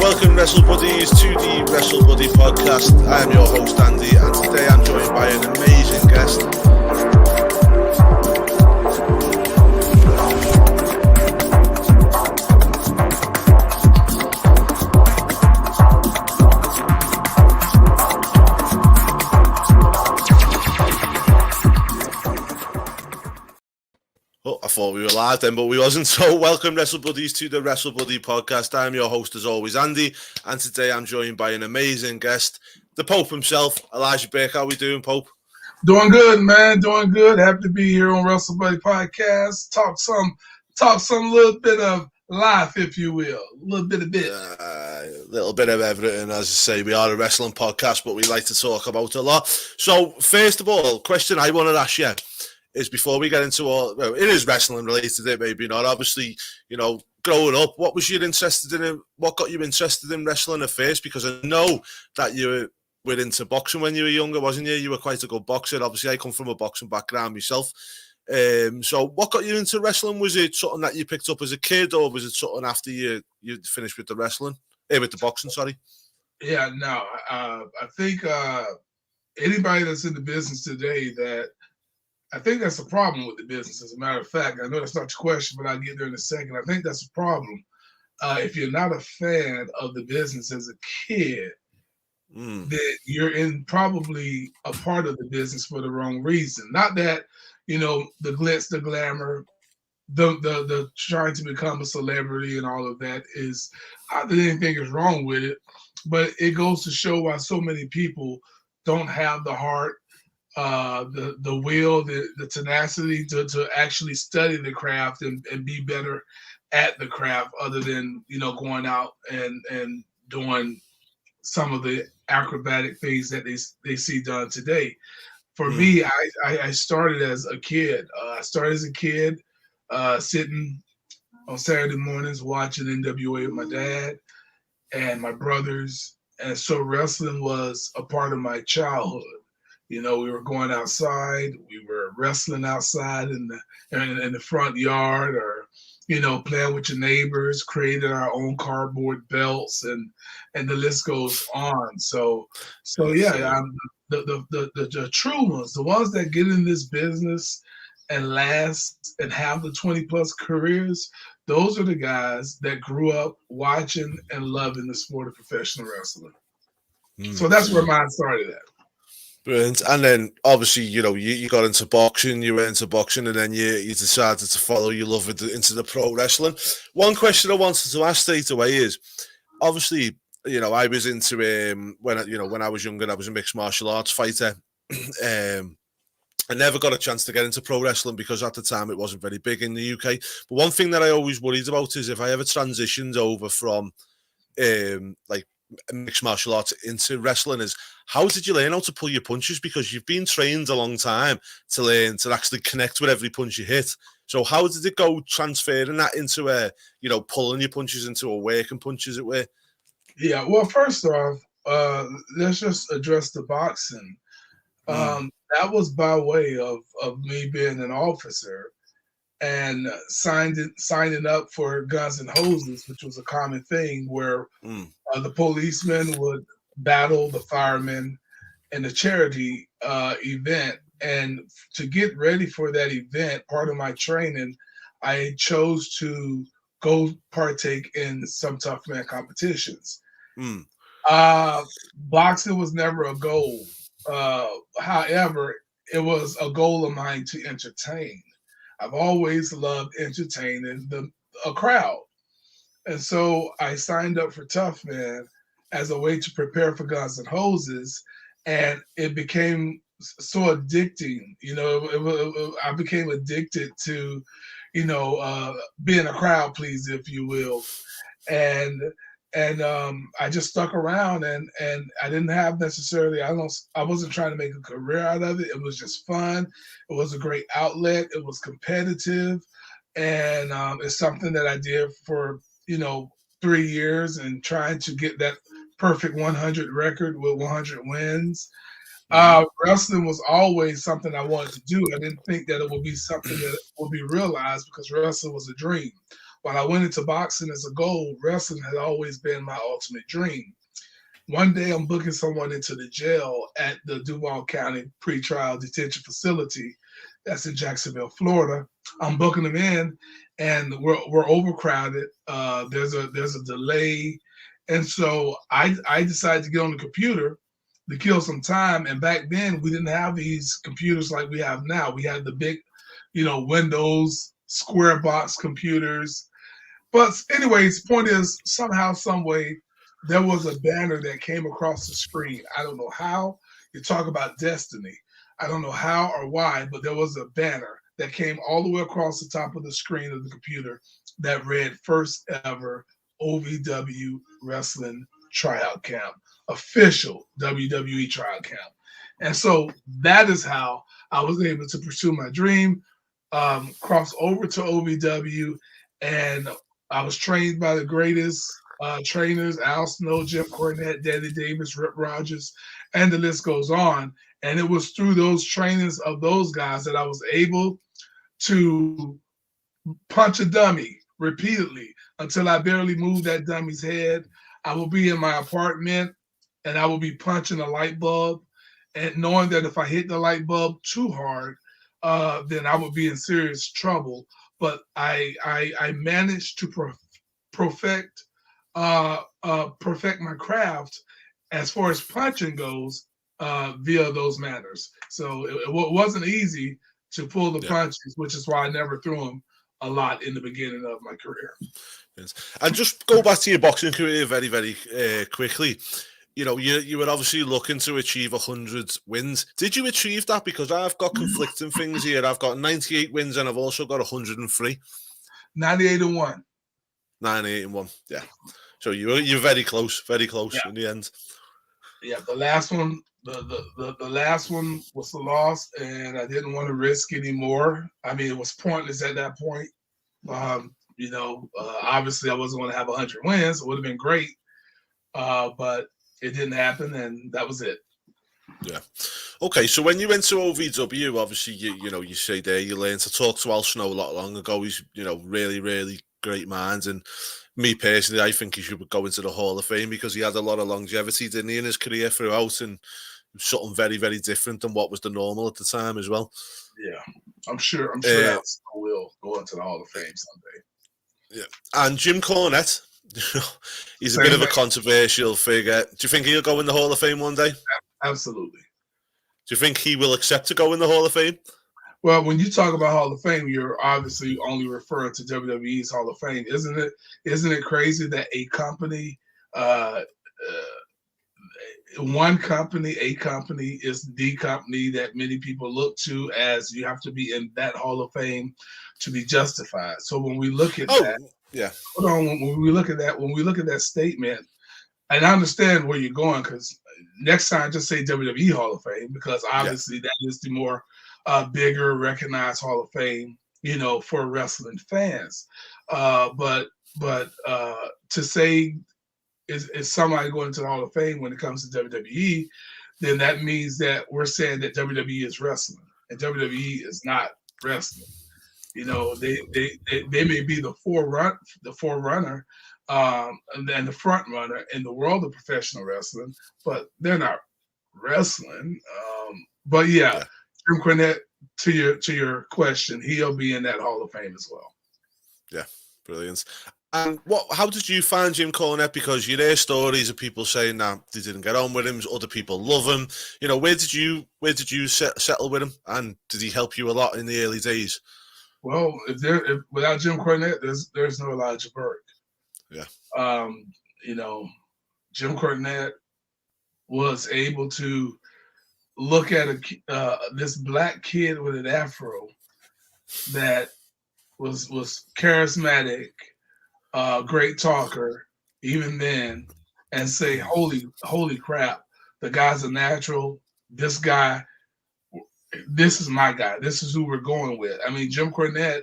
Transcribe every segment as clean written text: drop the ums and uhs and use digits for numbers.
Welcome, WrestleBuddies, to the WrestleBuddy podcast. I am your host, Andy, and today I'm joined by an amazing guest. Oh, I thought we were live then, but we wasn't. So welcome, WrestleBuddies, to the WrestleBuddy podcast. I'm your host, as always, Andy, and today I'm joined by an amazing guest, the Pope himself, Elijah Burke. How we doing, Pope? Doing good, man. Doing good. Happy to be here on WrestleBuddy podcast. Talk some little bit of life, if you will. A little bit of bit. A little bit of everything. As I say, we are a wrestling podcast, but we like to talk about a lot. So, first of all, question I want to ask you is, before we get into all, well, it is wrestling related, it maybe not. Obviously, you know, growing up, what was you interested in? What got you interested in wrestling at first? Because I know that you were into boxing when you were younger, wasn't you? You were quite a good boxer. Obviously, I come from a boxing background myself. So what got you into wrestling? Was it something that you picked up as a kid, or was it something after you finished with the wrestling? With the boxing, sorry. Yeah, no. I think anybody that's in the business today, I think that's a problem with the business. As a matter of fact, I know that's not your question, but I'll get there in a second. I think that's a problem. If you're not a fan of the business as a kid, then you're in probably a part of the business for the wrong reason. Not that, you know, the glitz, the glamour, the trying to become a celebrity and all of that is, not that anything is wrong with it, but it goes to show why so many people don't have the heart, the will, the tenacity to actually study the craft and be better at the craft, other than, you know, going out and doing some of the acrobatic things that they see done today. For me, I started as a kid. Sitting on Saturday mornings watching NWA with my dad and my brothers, and so wrestling was a part of my childhood. You know, we were going outside, we were wrestling outside in the front yard, or, you know, playing with your neighbors, created our own cardboard belts, and the list goes on. So yeah, the true ones, the ones that get in this business and last and have the 20 plus careers, those are the guys that grew up watching and loving the sport of professional wrestling. So that's where mine started at. Brilliant. And then obviously, you know, you got into boxing, you went into boxing, and then you decided to follow your love into the pro wrestling. One question I wanted to ask straight away is, obviously, you know, I was into when I was younger, I was a mixed martial arts fighter. I never got a chance to get into pro wrestling because at the time it wasn't very big in the UK. But one thing that I always worried about is if I ever transitioned over from like mixed martial arts into wrestling, is how did you learn how to pull your punches? Because you've been trained a long time to learn to actually connect with every punch you hit. So how did it go transferring that into pulling your punches into a working punch, as it were? Yeah, well, first off, let's just address the boxing. That was by way of me being an officer and signing up for Guns and Hoses, which was a common thing where the policemen would battle the firemen in a charity event. And to get ready for that event, part of my training, I chose to go partake in some tough man competitions. Boxing was never a goal. However, it was a goal of mine to entertain. I've always loved entertaining a crowd. And so I signed up for Tough Man as a way to prepare for Guns and Hoses, and it became so addicting. You know, I became addicted to, being a crowd pleaser, if you will. And I just stuck around, and I didn't have necessarily, I wasn't trying to make a career out of it. It was just fun. It was a great outlet. It was competitive. And it's something that I did for, 3 years, and trying to get that perfect 100 record with 100 wins. Wrestling was always something I wanted to do. I didn't think that it would be something that would be realized, because wrestling was a dream. While I went into boxing as a goal, wrestling had always been my ultimate dream. One day I'm booking someone into the jail at the Duval County pretrial detention facility. That's in Jacksonville, Florida. I'm booking them in, and we're overcrowded. There's a delay, and so I decided to get on the computer to kill some time. And back then we didn't have these computers like we have now. We had the big, Windows square box computers. But anyways, point is, somehow, some way, there was a banner that came across the screen. I don't know how. You talk about destiny. I don't know how or why, but there was a banner that came all the way across the top of the screen of the computer that read first ever OVW Wrestling Tryout Camp, official WWE Tryout Camp. And so that is how I was able to pursue my dream, cross over to OVW, and I was trained by the greatest trainers: Al Snow, Jim Cornett, Danny Davis, Rip Rogers, and the list goes on. And it was through those trainings of those guys that I was able to punch a dummy repeatedly until I barely moved that dummy's head. I will be in my apartment and I will be punching a light bulb, and knowing that if I hit the light bulb too hard, then I would be in serious trouble. But I managed to perfect my craft as far as punching goes via those manners. So it wasn't easy to pull the punches, which is why I never threw them a lot in the beginning of my career. Yes. And just go back to your boxing career very, very quickly. You were obviously looking to achieve 100 wins. Did you achieve that? Because I've got conflicting things here. I've got 98 wins and I've also got 103. 98-1. 98-1. Yeah. So you're very close in the end. Yeah, the last one, the last one was the loss, and I didn't want to risk anymore. I mean, it was pointless at that point. Obviously I wasn't going to have 100 wins. It would have been great, but it didn't happen, and that was it. Yeah. Okay, so when you went to OVW, obviously you say there you learned to talk to Al Snow a lot long ago. He's really, really great mind, and me personally, I think he should go into the Hall of Fame because he had a lot of longevity, didn't he, in his career throughout, and something very, very different than what was the normal at the time as well. Yeah, I'm sure Al Snow will go into the Hall of Fame someday. Yeah, and Jim Cornette, he's a bit of a controversial figure. Do you think he'll go in the Hall of Fame one day? Absolutely. Do you think he will accept to go in the Hall of Fame? Well, when you talk about Hall of Fame, you're obviously only referring to WWE's Hall of Fame, isn't it? Isn't it crazy that a company is the company that many people look to as you have to be in that Hall of Fame to be justified. So when we look at that, hold on, when we look at that statement, and I understand where you're going, because next time just say WWE Hall of Fame, because obviously that is the more bigger recognized Hall of Fame, for wrestling fans. But to say is somebody going to the Hall of Fame when it comes to WWE, then that means that we're saying that WWE is wrestling and WWE is not wrestling. They may be the forerunner, and the front runner in the world of professional wrestling, but they're not wrestling. But Jim Cornette, to your question, he'll be in that Hall of Fame as well. Yeah, brilliant. And how did you find Jim Cornette? Because you hear stories of people saying that they didn't get on with him, other people love him. Where did you settle with him, and did he help you a lot in the early days? Well, without Jim Cornette, there's no Elijah Burke. Yeah. Jim Cornette was able to look at this black kid with an afro that was charismatic, great talker even then, and say, holy crap, the guy's a natural. This guy, this is my guy. This is who we're going with. I mean, Jim Cornette,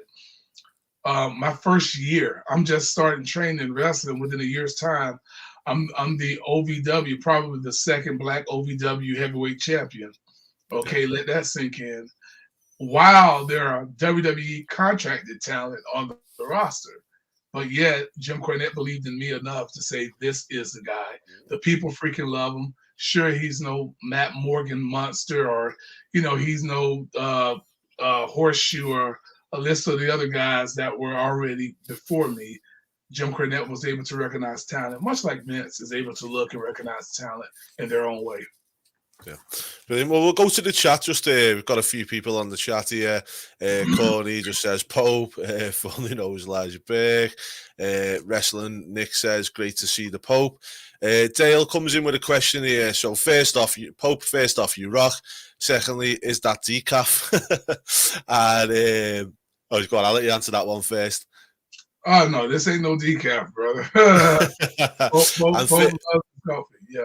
my first year, I'm just starting training wrestling. Within a year's time, I'm the OVW, probably the second black OVW heavyweight champion. Okay, let that sink in. While there are WWE contracted talent on the roster, But yet, Jim Cornette believed in me enough to say, this is the guy. The people freaking love him. Sure, he's no Matt Morgan monster, or, he's no Horseshoe or a list of the other guys that were already before me. Jim Cornette was able to recognize talent, much like Vince is able to look and recognize talent in their own way. Yeah, brilliant. Well, we'll go to the chat. Just we've got a few people on the chat here. Corny just says Pope. Formerly known as Elijah Burke. Wrestling Nick says great to see the Pope. Dale comes in with a question here. So first off, Pope. First off, you rock. Secondly, is that decaf? And go on. I'll let you answer that one first. Oh no, this ain't no decaf, brother. Coffee. Yeah.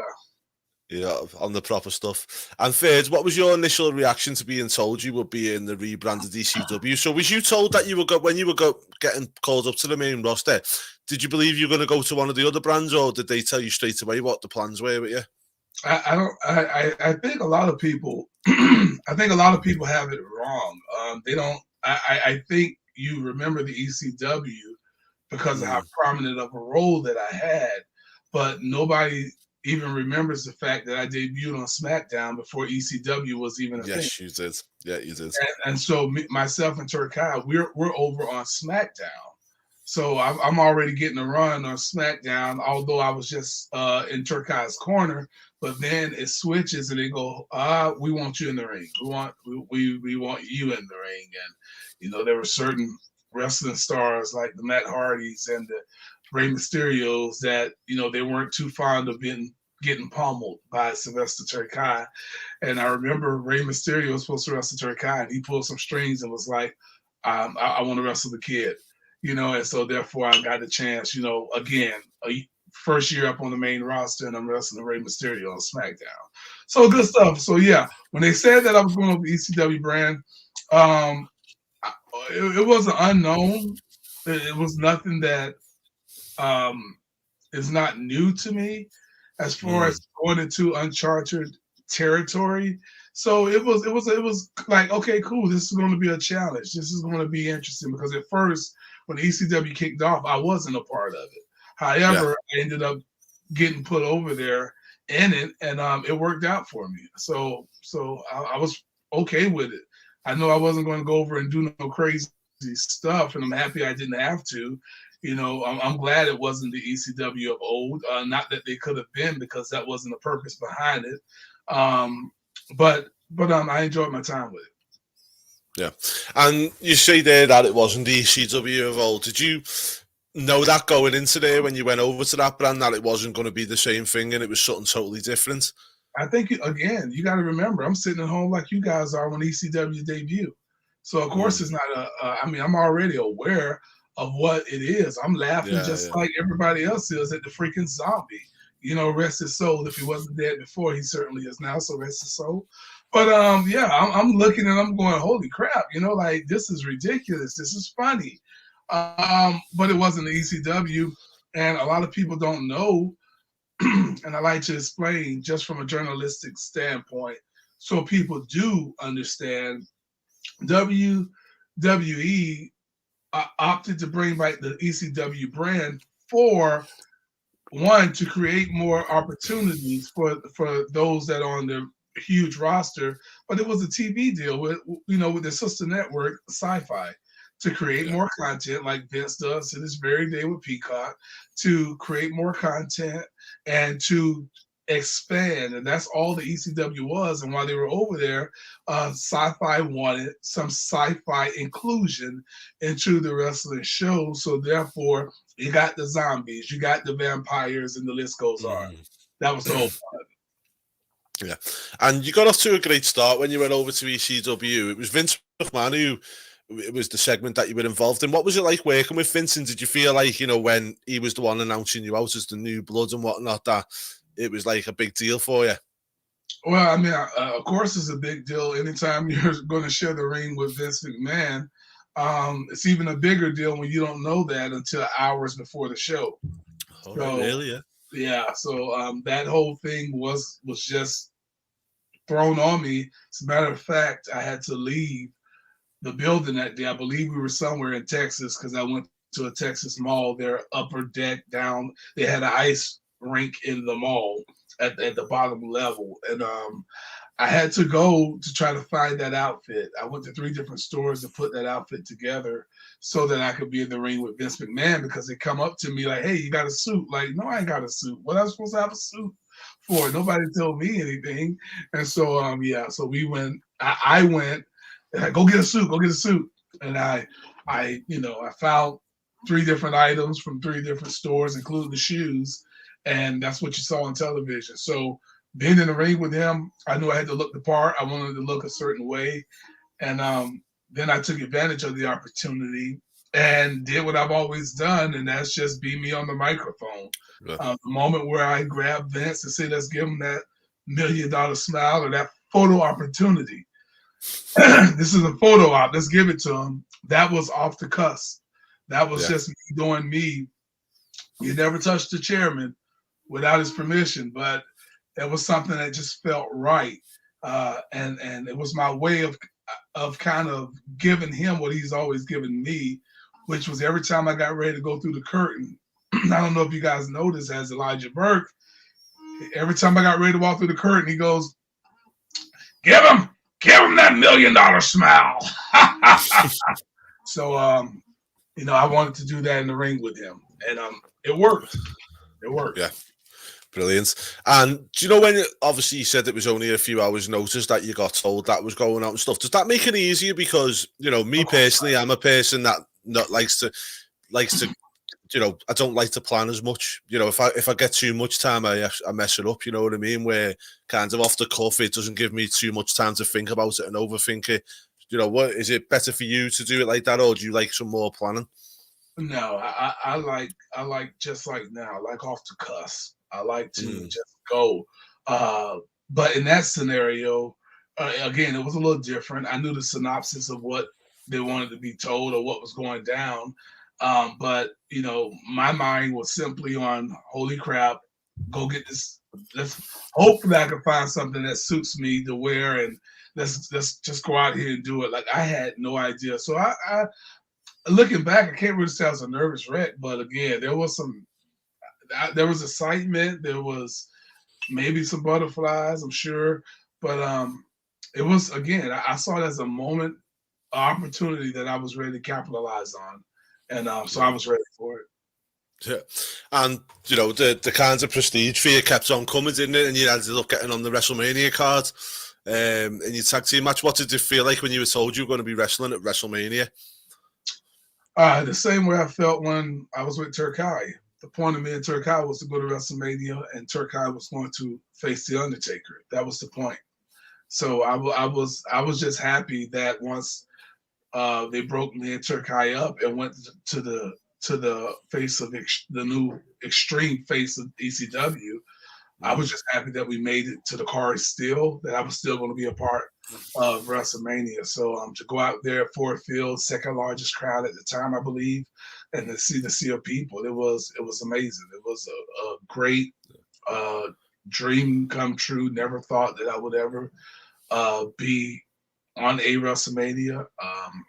Yeah, on the proper stuff. And third, what was your initial reaction to being told you would be in the rebranded ECW? So was you told that you were when you were getting called up to the main roster, did you believe you were going to go to one of the other brands, or did they tell you straight away what the plans were with you? I think a lot of people have it wrong. They don't. I think you remember the ECW because of how prominent of a role that I had, but nobody even remembers the fact that I debuted on SmackDown before ECW was even a thing. Yes, you did. Yeah, you did. And so myself and Turkai, we're over on SmackDown. So I'm already getting a run on SmackDown, although I was just in Turkai's corner. But then it switches and they go, we want you in the ring. We want you in the ring. And there were certain wrestling stars like the Matt Hardys and the Rey Mysterios that, they weren't too fond of getting pummeled by Sylvester Turkai. And I remember Rey Mysterio was supposed to wrestle Turkai, and he pulled some strings and was like, I want to wrestle the kid, and so therefore I got the chance, again, first year up on the main roster, and I'm wrestling Rey Mysterio on SmackDown. So good stuff. So yeah, when they said that I was going over the ECW brand, it wasn't unknown. It was nothing that is not new to me as far as going into uncharted territory. So it was like, okay, cool. This is going to be a challenge. This is going to be interesting, because at first when ECW kicked off, I wasn't a part of it. However, I ended up getting put over there in it, and it worked out for me. So I was okay with it. I know I wasn't going to go over and do no crazy stuff, and I'm happy I didn't have to. I'm glad it wasn't the ECW of old. Not that they could have been, because that wasn't the purpose behind it. But I enjoyed my time with it. Yeah, and you say there that it wasn't the ECW of old. Did you know that going into there when you went over to that brand, that it wasn't going to be the same thing and it was something totally different? I think, again, you got to remember, I'm sitting at home like you guys are when ECW debuted. So, of course, it's not I'm already aware of what it is. I'm laughing like everybody else is at the freaking zombie. Rest his soul. If he wasn't dead before, he certainly is now, so rest his soul. But, I'm looking and I'm going, holy crap, like, this is ridiculous. This is funny. But it wasn't the ECW, and a lot of people don't know, and I like to explain just from a journalistic standpoint, so people do understand. WWE opted to bring back the ECW brand for one, to create more opportunities for those that are on the huge roster, but it was a TV deal with the sister network Sci-Fi, to create more content like Vince does to this very day with Peacock, to create more content and to expand. And that's all the ECW was. And while they were over there, Sci-Fi wanted some sci-fi inclusion into the wrestling show. So therefore, you got the zombies, you got the vampires, and the list goes on. That was the whole point. Yeah. And you got off to a great start when you went over to ECW. It was Vince McMahon who, it was the segment that you were involved in. What was it like working with Vince? And did you feel like, when he was the one announcing you out as the new blood and whatnot, that it was like a big deal for you? Well, of course it's a big deal. Anytime you're going to share the ring with Vince McMahon, it's even a bigger deal when you don't know that until hours before the show. Oh, so, really? Yeah. Yeah. So that whole thing was just thrown on me. As a matter of fact, I had to leave the building that day. I believe we were somewhere in Texas because I went to a Texas mall, their upper deck down. They had an ice rink in the mall at the bottom level, and I had to go to try to find that outfit. I went to 3 different stores to put that outfit together so that I could be in the ring with Vince McMahon, because they come up to me like, "Hey, you got a suit?" Like, no, I ain't got a suit. What am I supposed to have a suit for? Nobody told me anything. And so, so we went. I went. And go get a suit. Go get a suit. And I found 3 different items from 3 different stores, including the shoes, and that's what you saw on television. So, being in the ring with him, I knew I had to look the part. I wanted to look a certain way. And then I took advantage of the opportunity and did what I've always done, and that's just be me on the microphone. Yeah. The moment where I grabbed Vince and said, let's give him that $1 million smile or that photo opportunity. This is a photo op. Let's give it to him. That was off the cuff. That was just me doing me. You never touched the chairman without his permission, but that was something that just felt right, and it was my way of kind of giving him what he's always given me, which was every time I got ready to go through the curtain. I don't know if you guys noticed, as Elijah Burke, every time I got ready to walk through the curtain, he goes, "Give him that $1 million smile." So, I wanted to do that in the ring with him, and it worked. It worked. Yeah. Brilliant. And do you know, when obviously you said it was only a few hours' notice that you got told that was going out and stuff, does that make it easier? Because, me personally, I'm a person that not likes to, I don't like to plan as much. If I get too much time, I mess it up. You know what I mean? Where kind of off the cuff, it doesn't give me too much time to think about it and overthink it. What is it better for you to do it like that, or do you like some more planning? No, I like just like now, like off the cuff. I like to just go. But in that scenario, again, it was a little different. I knew the synopsis of what they wanted to be told or what was going down. But, my mind was simply on, holy crap, go get this. Hopefully I can find something that suits me to wear, and let's just go out here and do it. Like, I had no idea. So I looking back, I can't really say I was a nervous wreck, but again, there was excitement. There was maybe some butterflies, I'm sure, but it was, again, I saw it as a moment, opportunity that I was ready to capitalize on, and so I was ready for it. Yeah, and the kinds of prestige for you kept on coming, didn't it? And you ended up getting on the WrestleMania card in your tag team match. What did it feel like when you were told you were going to be wrestling at WrestleMania? The same way I felt when I was with Turkai. The point of me and Turkai was to go to WrestleMania, and Turkai was going to face The Undertaker. That was the point. So I was just happy that once they broke me and Turkai up and went to the face of the new extreme face of ECW, I was just happy that we made it to the card still, that I was still going to be a part of WrestleMania. So to go out there at Ford Field, second largest crowd at the time, I believe, and to see the sea of people, it was amazing. It was a great dream come true. Never thought that I would ever be on a WrestleMania.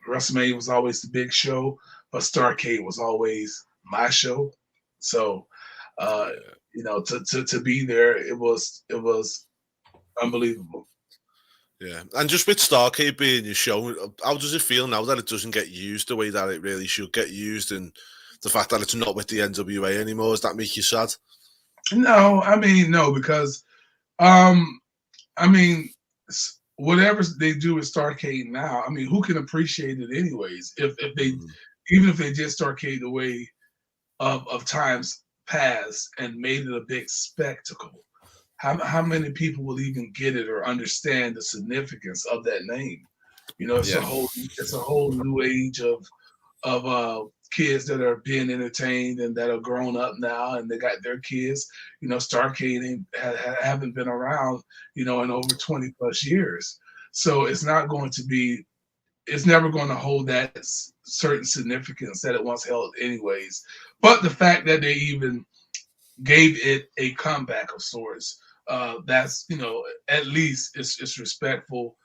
WrestleMania was always the big show, but Starrcade was always my show. So, to be there, it was unbelievable. Yeah, and just with Starrcade being your show, how does it feel now that it doesn't get used the way that it really should get used, and the fact that it's not with the NWA anymore? Does that make you sad? No, no, because whatever they do with Starrcade now, who can appreciate it anyways? If they even if they did Starrcade the way of times past and made it a big spectacle, how many people will even get it or understand the significance of that name? It's a whole new age of kids that are being entertained and that are grown up now, and they got their kids. Starrcade haven't been around, in over 20 plus years. So it's never going to hold that certain significance that it once held anyways. But the fact that they even gave it a comeback of sorts, that's, at least it's respectful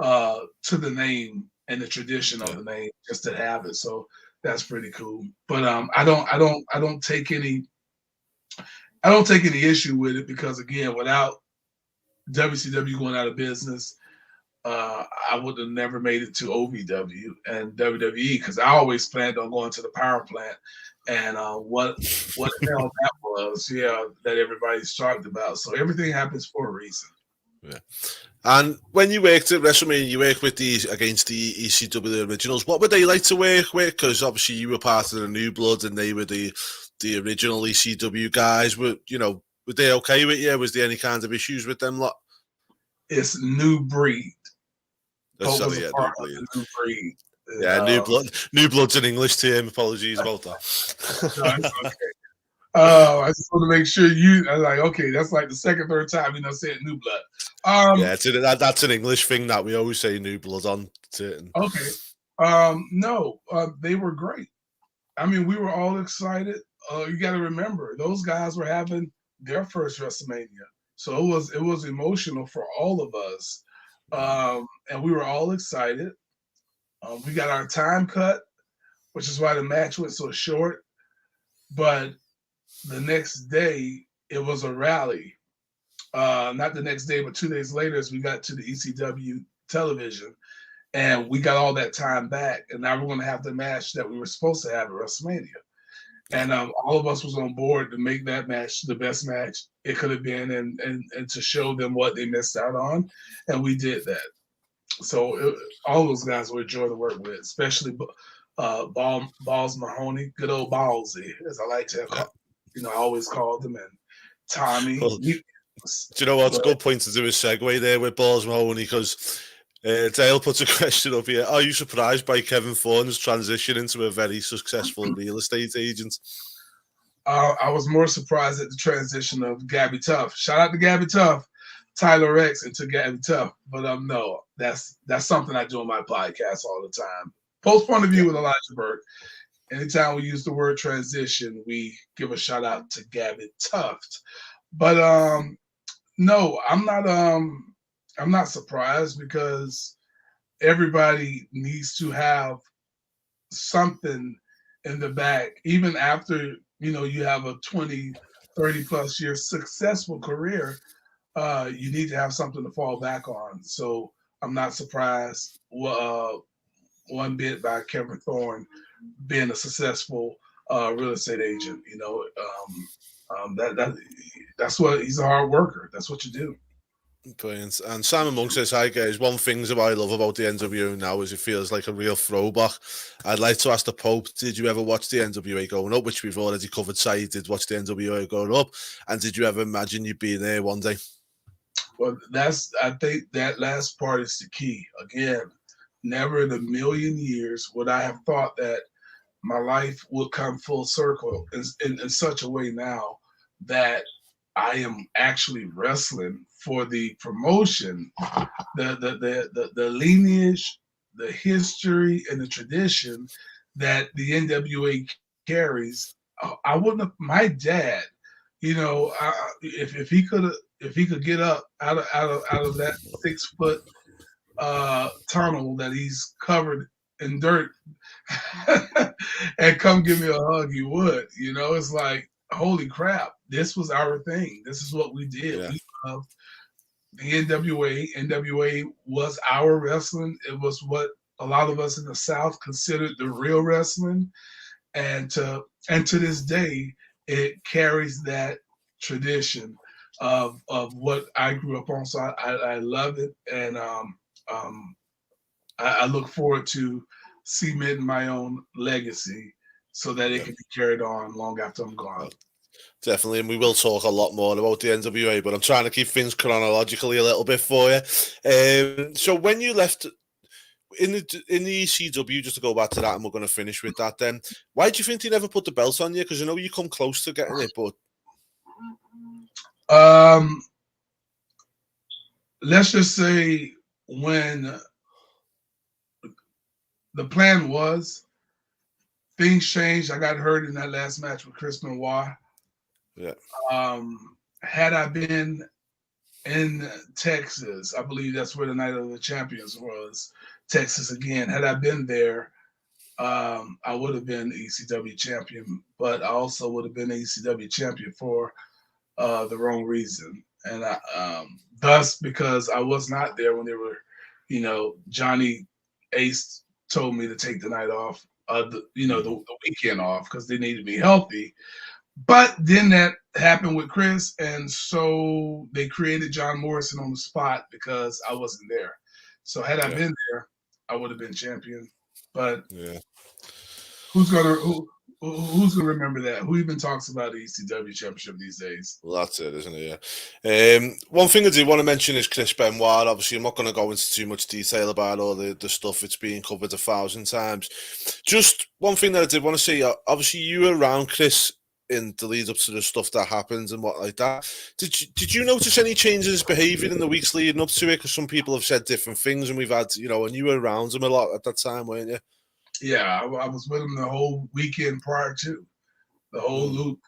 to the name and the tradition of the name, just to have it. So that's pretty cool. But I don't take any issue with it because again, without WCW going out of business, I would have never made it to OVW and WWE because I always planned on going to the power plant. And what the hell that was, that everybody's talked about. So everything happens for a reason. Yeah. And when you worked at WrestleMania, you worked with against the ECW originals. What were they like to work with? Because obviously you were part of the New Blood, and they were the original ECW guys. Were they okay with you? Was there any kind of issues with them lot? It's new breed. Sorry, yeah, new breed. Yeah, New Blood. New Blood's an English term. Apologies about that. No, it's okay. I just want to make sure I'm like, okay, that's like the second, third time said New Blood. That's an English thing that we always say New Blood on. Okay. No, they were great. I mean, we were all excited. You got to remember, those guys were having their first WrestleMania, so it was emotional for all of us, and we were all excited. We got our time cut, which is why the match went so short. But the next day, it was a rally. Not the next day, but 2 days later, as we got to the ECW television, and we got all that time back. And now we're going to have the match that we were supposed to have at WrestleMania. And all of us was on board to make that match the best match it could have been, and to show them what they missed out on. And we did that. So all those guys were a joy to work with, especially Balls Mahoney, good old Ballsy, as I like to call. I always called them, and Tommy. Well, do you know what's a good point to do a segue there with Balls Mahoney? Because Dale puts a question up here. Are you surprised by Kevin Thorne's transition into a very successful real estate agent? I was more surprised at the transition of Gabby Tuff. Shout out to Gabby Tuff, Tyler X, into Gabby Tuff. But no, that's something I do on my podcast all the time. Post point of view with Elijah Burke. Anytime we use the word transition, we give a shout out to Gabby Tuft. But no, I'm not surprised because everybody needs to have something in the back, even after you have a 20, 30 plus year successful career. You need to have something to fall back on. So I'm not surprised one bit by Kevin Thorne being a successful real estate agent. That's what he's a hard worker. That's what you do. Brilliant. And Simon Monk says, hi guys, one thing that I love about the NWA now is it feels like a real throwback. I'd like to ask the Pope, did you ever watch the NWA going up, which we've already covered? So you did watch the NWA going up, and did you ever imagine you'd be there one day? Well, I think that last part is the key. Again, never in a million years would I have thought that my life would come full circle in such a way now that I am actually wrestling for the promotion, the lineage, the history, and the tradition that the NWA carries. I wouldn't have. My dad, if he could get up out of that 6 foot tunnel that he's covered in dirt and come give me a hug, he would. It's like, holy crap, this was our thing. This is what we did. Yeah. We loved the NWA. NWA was our wrestling. It was what a lot of us in the South considered the real wrestling. And to this day, it carries that tradition of what I grew up on. So I love it. And I look forward to cementing my own legacy so that it can be carried on long after I'm gone. Definitely, and we will talk a lot more about the NWA, but I'm trying to keep things chronologically a little bit for you. So when you left in the ECW, just to go back to that, and we're going to finish with that then, why do you think they never put the belt on you? Because I know you come close to getting it, but... Let's just say when the plan was, things changed. I got hurt in that last match with Chris Benoit. Yeah. Had I been in Texas, I believe that's where the Night of the Champions was, Texas again. Had I been there, I would have been ECW champion, but I also would have been ECW champion for the wrong reason. And thus, because I was not there when they were, Johnny Ace told me to take the night off, the weekend off because they needed me healthy. But then that happened with Chris, and so they created John Morrison on the spot because I wasn't there. So had I been there, I would have been champion. But who's gonna remember that? Who even talks about the ECW championship these days? Well, that's it, isn't it? Yeah. One thing I do want to mention is Chris Benoit. Obviously, I'm not going to go into too much detail about all the stuff that's being covered 1,000 times. Just one thing that I did want to say. Obviously, you were around Chris in the lead up to the stuff that happens and what like that. Did you notice any changes in his behaviour in the weeks leading up to it? Because some people have said different things, and we've had, and you were around him a lot at that time, weren't you? Yeah, I was with him the whole weekend prior to the whole loop.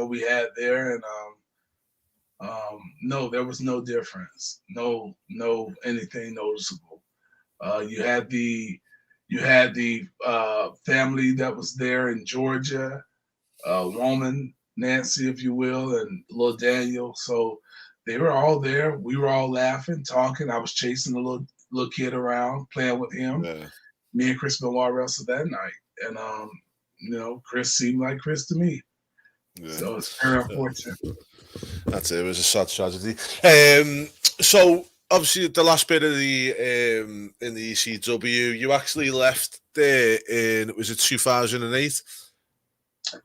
We had there, and no, there was no difference. No anything noticeable. You had the family that was there in Georgia, woman Nancy, if you will, and little Daniel. So they were all there. We were all laughing, talking. I was chasing the little kid around, playing with him. Yeah. Me and Chris Benoit wrestled that night, and Chris seemed like Chris to me. Yeah. So it's very unfortunate. That's it. It was a sad tragedy. So obviously, the last bit of the in the ECW, you actually left there in, was it 2008?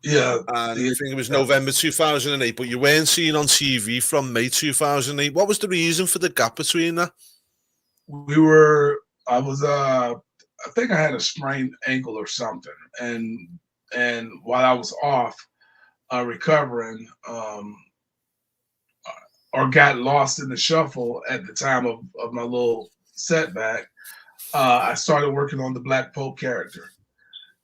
Yeah, and I think it was November 2008. But you weren't seen on TV from May 2008. What was the reason for the gap between that? I think I had a sprained ankle or something, and while I was off recovering, or got lost in the shuffle at the time of my little setback, I started working on the Black Pope character.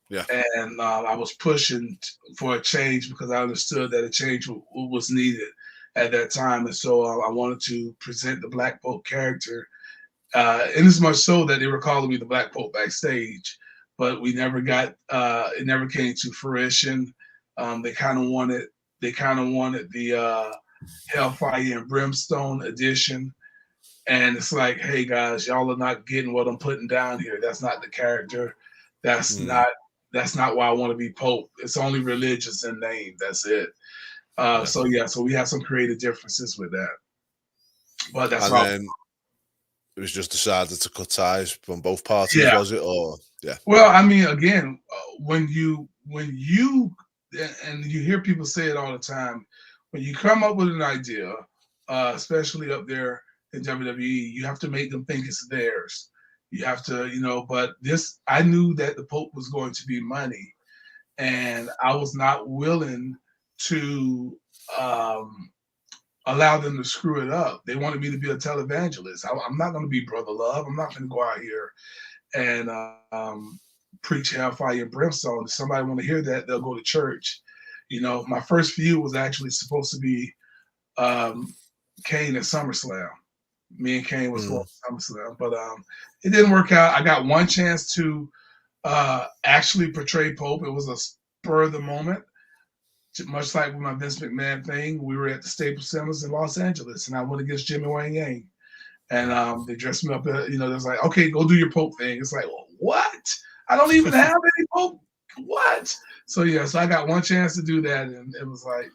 Yeah, and I was pushing for a change because I understood that a change was needed at that time, and so I wanted to present the Black Pope character. In as much so that they were calling me the Black Pope backstage, but we never got it never came to fruition. They kind of wanted the Hellfire and Brimstone edition, and it's like, hey guys, y'all are not getting what I'm putting down here. That's not the character. That's not why I want to be Pope. It's only religious in name. That's it. So we have some creative differences with that, but that's all. It was just decided to cut ties from both parties, was it? Or Well, I mean, again, when you and you hear people say it all the time, when you come up with an idea, especially up there in WWE, you have to make them think it's theirs. You have to, but I knew that the Pope was going to be money, and I was not willing to allow them to screw it up. They wanted me to be a televangelist. I'm not going to be Brother Love. I'm not going to go out here and preach hellfire and brimstone. If somebody want to hear that, they'll go to church. My first feud was actually supposed to be Kane at SummerSlam. Me and Kane was going to SummerSlam, but it didn't work out. I got one chance to actually portray Pope. It was a spur of the moment. Much like with my Vince McMahon thing, we were at the Staples Centers in Los Angeles, and I went against Jimmy Wang Yang. And they dressed me up, they was like, okay, go do your Pope thing. It's like, well, what? I don't even have any Pope. What? So I got one chance to do that, and it was like,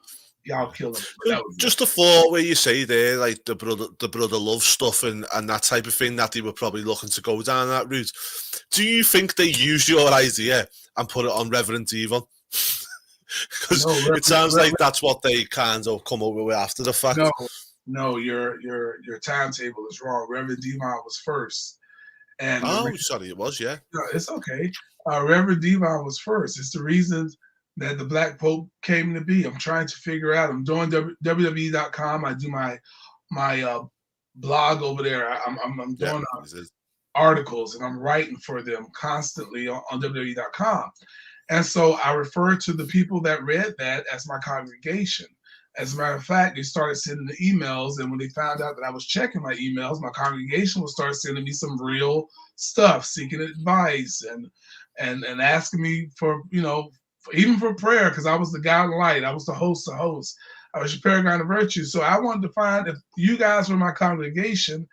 y'all kill him. Just a thought where you say there, like the brother love stuff and that type of thing, that they were probably looking to go down that route. Do you think they used your idea and put it on Reverend Devon? Because it sounds like that's what they kind of come up with after the fact. No, your timetable is wrong. Reverend Devon was first. And sorry, it was, yeah. No, it's okay. Reverend Devon was first. It's the reason that the Black Pope came to be. I'm trying to figure out. I'm doing WWE.com. I do my blog over there. I'm doing articles, and I'm writing for them constantly on WWE.com. And so I refer to the people that read that as my congregation. As a matter of fact, they started sending the emails, and when they found out that I was checking my emails, my congregation would start sending me some real stuff, seeking advice and and asking me for, even for prayer, because I was the guy of the light. I was the host of hosts. I was your paragon of virtue. So I wanted to find, if you guys were my congregation,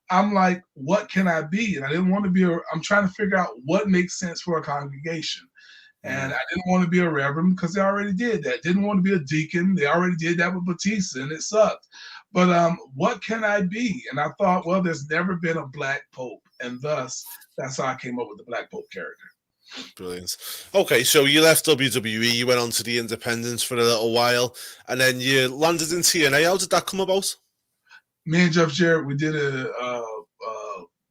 I'm like, what can I be? And I didn't want to be I'm trying to figure out what makes sense for a congregation. And I didn't want to be a reverend because they already did that. Didn't want to be a deacon. They already did that with Batista, and it sucked. But what can I be? And I thought, well, there's never been a black pope. And thus, that's how I came up with the Black Pope character. Brilliant. Okay, so you left WWE, you went on to the independents for a little while, and then you landed in TNA. How did that come about? Me and Jeff Jarrett, we did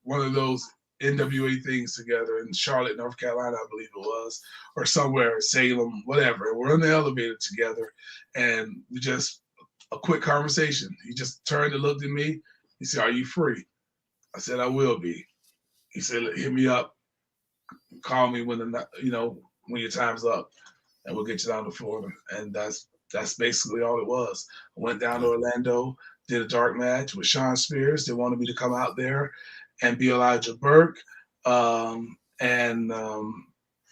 one of those NWA things together in Charlotte, North Carolina, I believe it was, or somewhere, Salem, whatever. We're in the elevator together, and we just, a quick conversation. He just turned and looked at me. He said, "Are you free?" I said, "I will be." He said, "Hit me up. Call me when when your time's up, and we'll get you down to Florida." And that's basically all it was. I went down to Orlando, did a dark match with Sean Spears. They wanted me to come out there and be Elijah Burke, and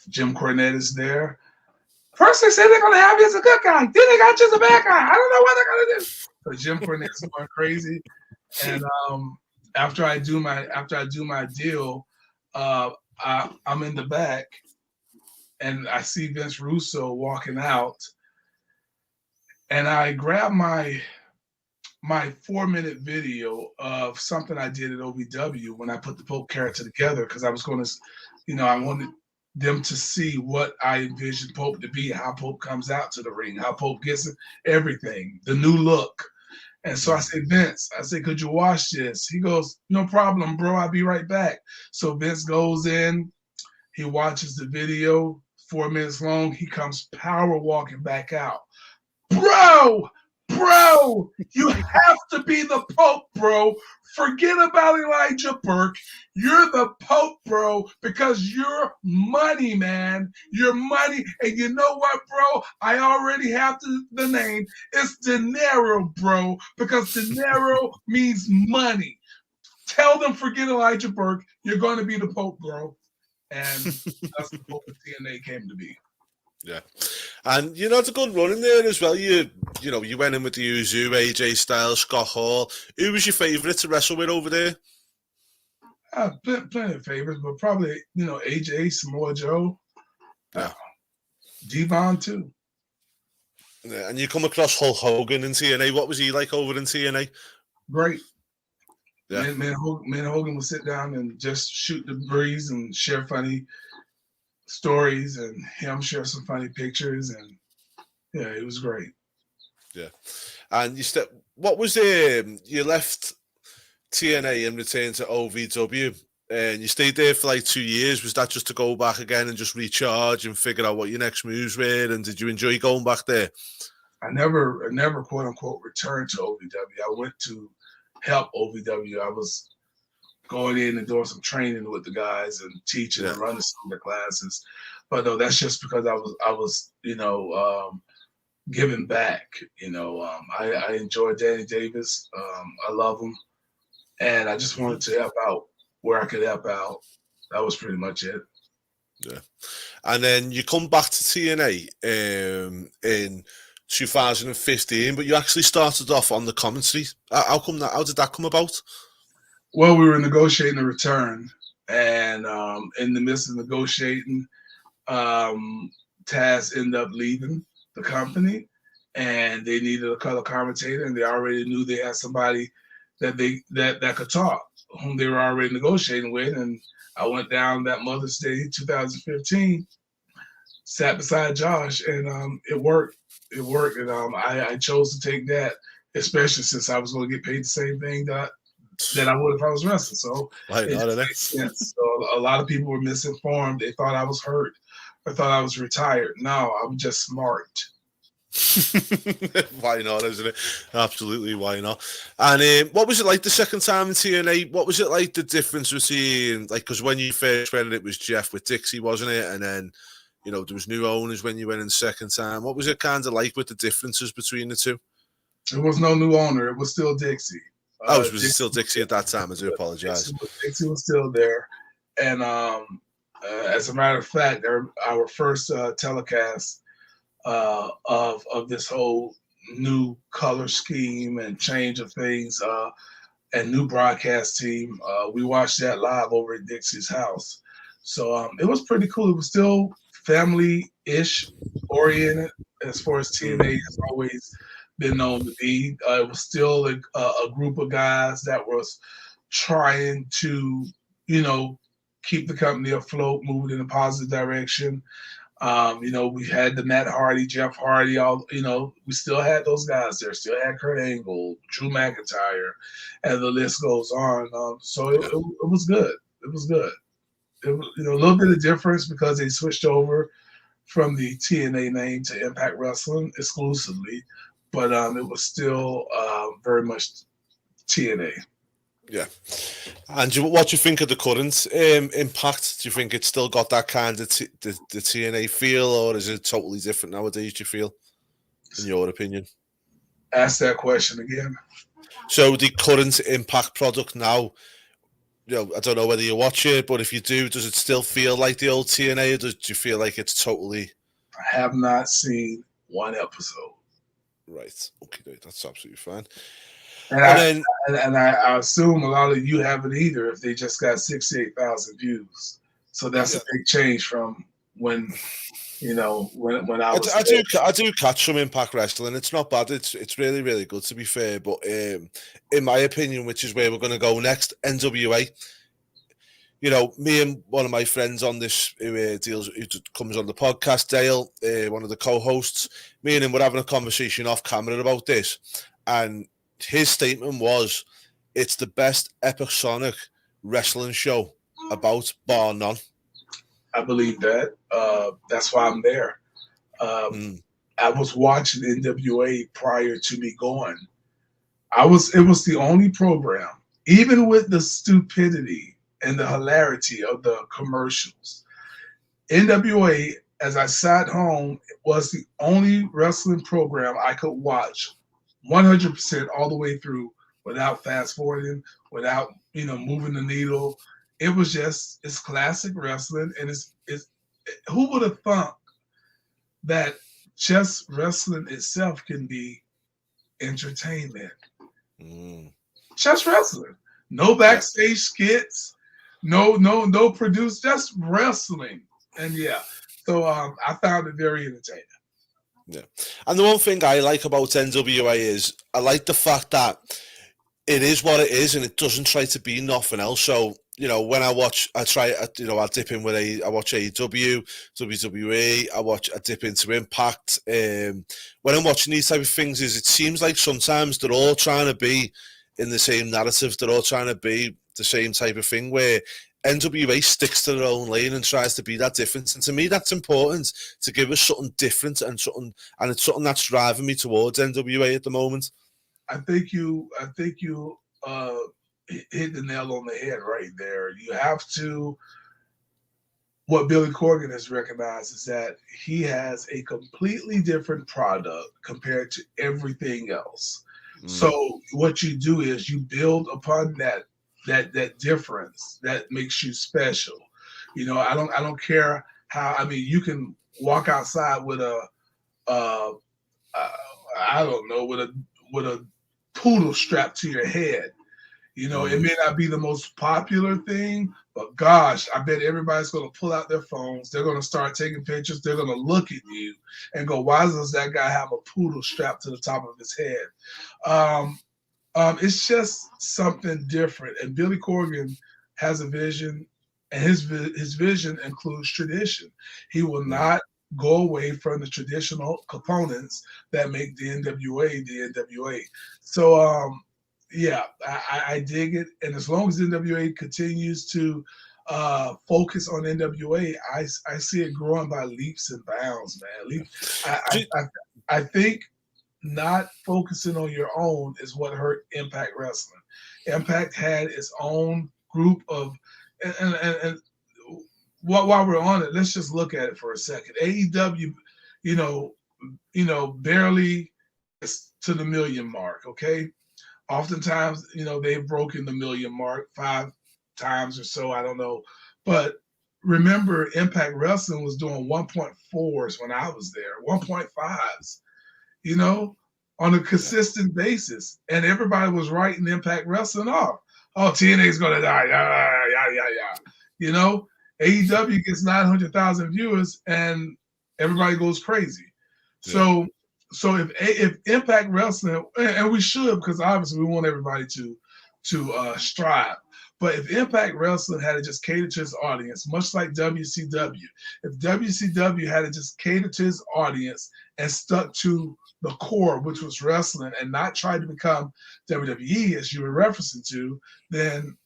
Jim Cornett is there. First they said they're gonna have you as a good guy, then they got you as a bad guy. I don't know what they're gonna do. But Jim Cornette's going crazy, and after I do my deal, I'm in the back, and I see Vince Russo walking out, and I grab my 4-minute video of something I did at OVW when I put the Pope character together, because I was going to, I wanted them to see what I envisioned Pope to be, how Pope comes out to the ring, how Pope gets everything, the new look. And so I said, "Vince," I said, "could you watch this?" He goes, "No problem, bro. I'll be right back." So Vince goes in, he watches the video, 4 minutes long. He comes power walking back out. Bro, you have to be the Pope, bro. Forget about Elijah Burke. You're the Pope, bro, because you're money, man. You're money. And you know what, bro? I already have the name. It's dinero, bro, because dinero means money. Tell them forget Elijah Burke. You're going to be the Pope, bro. And that's the Pope of TNA came to be. Yeah, and it's a good run in there as well. You went in with the Uzu, AJ Styles, Scott Hall. Who was your favourite to wrestle with over there? Plenty of favorites, but probably AJ, Samoa Joe, Devon too. Yeah, and you come across Hulk Hogan in TNA. What was he like over in TNA? Great. Yeah, me and Hogan would sit down and just shoot the breeze and share funny stories, and him share some funny pictures, and yeah, it was great. Yeah, and what was you left TNA and returned to OVW, and you stayed there for like 2 years. Was that just to go back again and just recharge and figure out what your next moves were? And did you enjoy going back there? I never quote unquote returned to OVW. I went to help OVW. I was going in and doing some training with the guys and teaching and running some of the classes. But no, that's just because I was giving back. I enjoy Danny Davis. I love him. And I just wanted to help out where I could help out. That was pretty much it. Yeah. And then you come back to TNA in 2015, but you actually started off on the commentary. How did that come about? Well, we were negotiating a return, and in the midst of negotiating, Taz ended up leaving the company, and they needed a color commentator, and they already knew they had somebody that could talk, whom they were already negotiating with. And I went down that Mother's Day 2015, sat beside Josh, and it worked. It worked, and I chose to take that, especially since I was going to get paid the same thing that I would if I was wrestling. So it makes sense. So a lot of people were misinformed. They thought I was hurt. I thought I was retired. No, I'm just smart. Why not, isn't it? Absolutely, why not? And what was it like the second time in TNA? What was it like, the difference between, because when you first went in, it was Jeff with Dixie, wasn't it? And then, there was new owners when you went in the second time. What was it kind of like with the differences between the two? There was no new owner. It was still Dixie. Was it still Dixie at that time? I do apologize. Dixie was still there. And As a matter of fact, our first telecast of this whole new color scheme and change of things and new broadcast team, we watched that live over at Dixie's house. So it was pretty cool. It was still family-ish oriented as far as TNA has always been known to be. It was still a group of guys that was trying to, keep the company afloat, moving in a positive direction. We had the Matt Hardy, Jeff Hardy, we still had those guys there, still had Kurt Angle, Drew McIntyre, and the list goes on. So it was good. It was good. It was, a little bit of difference because they switched over from the TNA name to Impact Wrestling exclusively, but it was still very much TNA. Yeah. And what do you think of the current Impact? Do you think it's still got that kind of the TNA feel, or is it totally different nowadays, do you feel, in your opinion? Ask that question again. So the current Impact product now, I don't know whether you watch it, but if you do, does it still feel like the old TNA, or do you feel like it's totally... I have not seen one episode. Right. Okay, that's absolutely fine. And I assume a lot of you haven't either if they just got 68,000 views. So that's a big change from when, when I was. I do catch some Impact Wrestling. It's not bad. It's really, really good, to be fair. But in my opinion, which is where we're going to go next, NWA. Me and one of my friends on this who comes on the podcast, Dale, one of the co-hosts, me and him were having a conversation off camera about this, and his statement was, it's the best episodic wrestling show about, bar none. I believe that. That's why I'm there. I was watching NWA prior to me going. It was the only program, even with the stupidity and the hilarity of the commercials. NWA, as I sat home, was the only wrestling program I could watch 100% all the way through without fast forwarding, without moving the needle. It's classic wrestling, and it's who would have thought that just wrestling itself can be entertainment? Just wrestling, no backstage skits, no produce, just wrestling, and so I found it very entertaining. Yeah, and the one thing I like about NWA is I like the fact that it is what it is, and it doesn't try to be nothing else. So when I dip in with I watch AEW, WWE, I dip into Impact. When I'm watching these type of things, it seems like sometimes they're all trying to be in the same narrative. They're all trying to be the same type of thing, where NWA sticks to their own lane and tries to be that different. And to me, that's important, to give us something different and it's something that's driving me towards NWA at the moment. I think you hit the nail on the head right there. You have to. What Billy Corgan has recognized is that he has a completely different product compared to everything else. So what you do is you build upon that difference that makes you special. I don't care how. I mean, you can walk outside with I don't know, with a poodle strapped to your head. It may not be the most popular thing, but gosh, I bet everybody's going to pull out their phones. They're going to start taking pictures. They're going to look at you and go, why does that guy have a poodle strapped to the top of his head? It's just something different. And Billy Corgan has a vision, and his vision includes tradition. He will not go away from the traditional components that make the NWA the NWA. So, I dig it. And as long as NWA continues to focus on NWA, I see it growing by leaps and bounds, man. I think not focusing on your own is what hurt Impact Wrestling. Impact had its own group of, and while we're on it, let's just look at it for a second. AEW, barely to the million mark, okay? Oftentimes, they've broken the million mark 5 times or so, I don't know. But remember Impact Wrestling was doing 1.4s when I was there, 1.5s, you know, on a consistent basis. And everybody was writing Impact Wrestling off. Oh, TNA is going to die. Yeah. You know, AEW gets 900,000 viewers and everybody goes crazy. Yeah. So if Impact Wrestling, and we should, because obviously we want everybody to strive. But if Impact Wrestling had to just cater to its audience, much like WCW, if WCW had to just cater to its audience and stuck to the core, which was wrestling, and not try to become WWE, as you were referencing to, then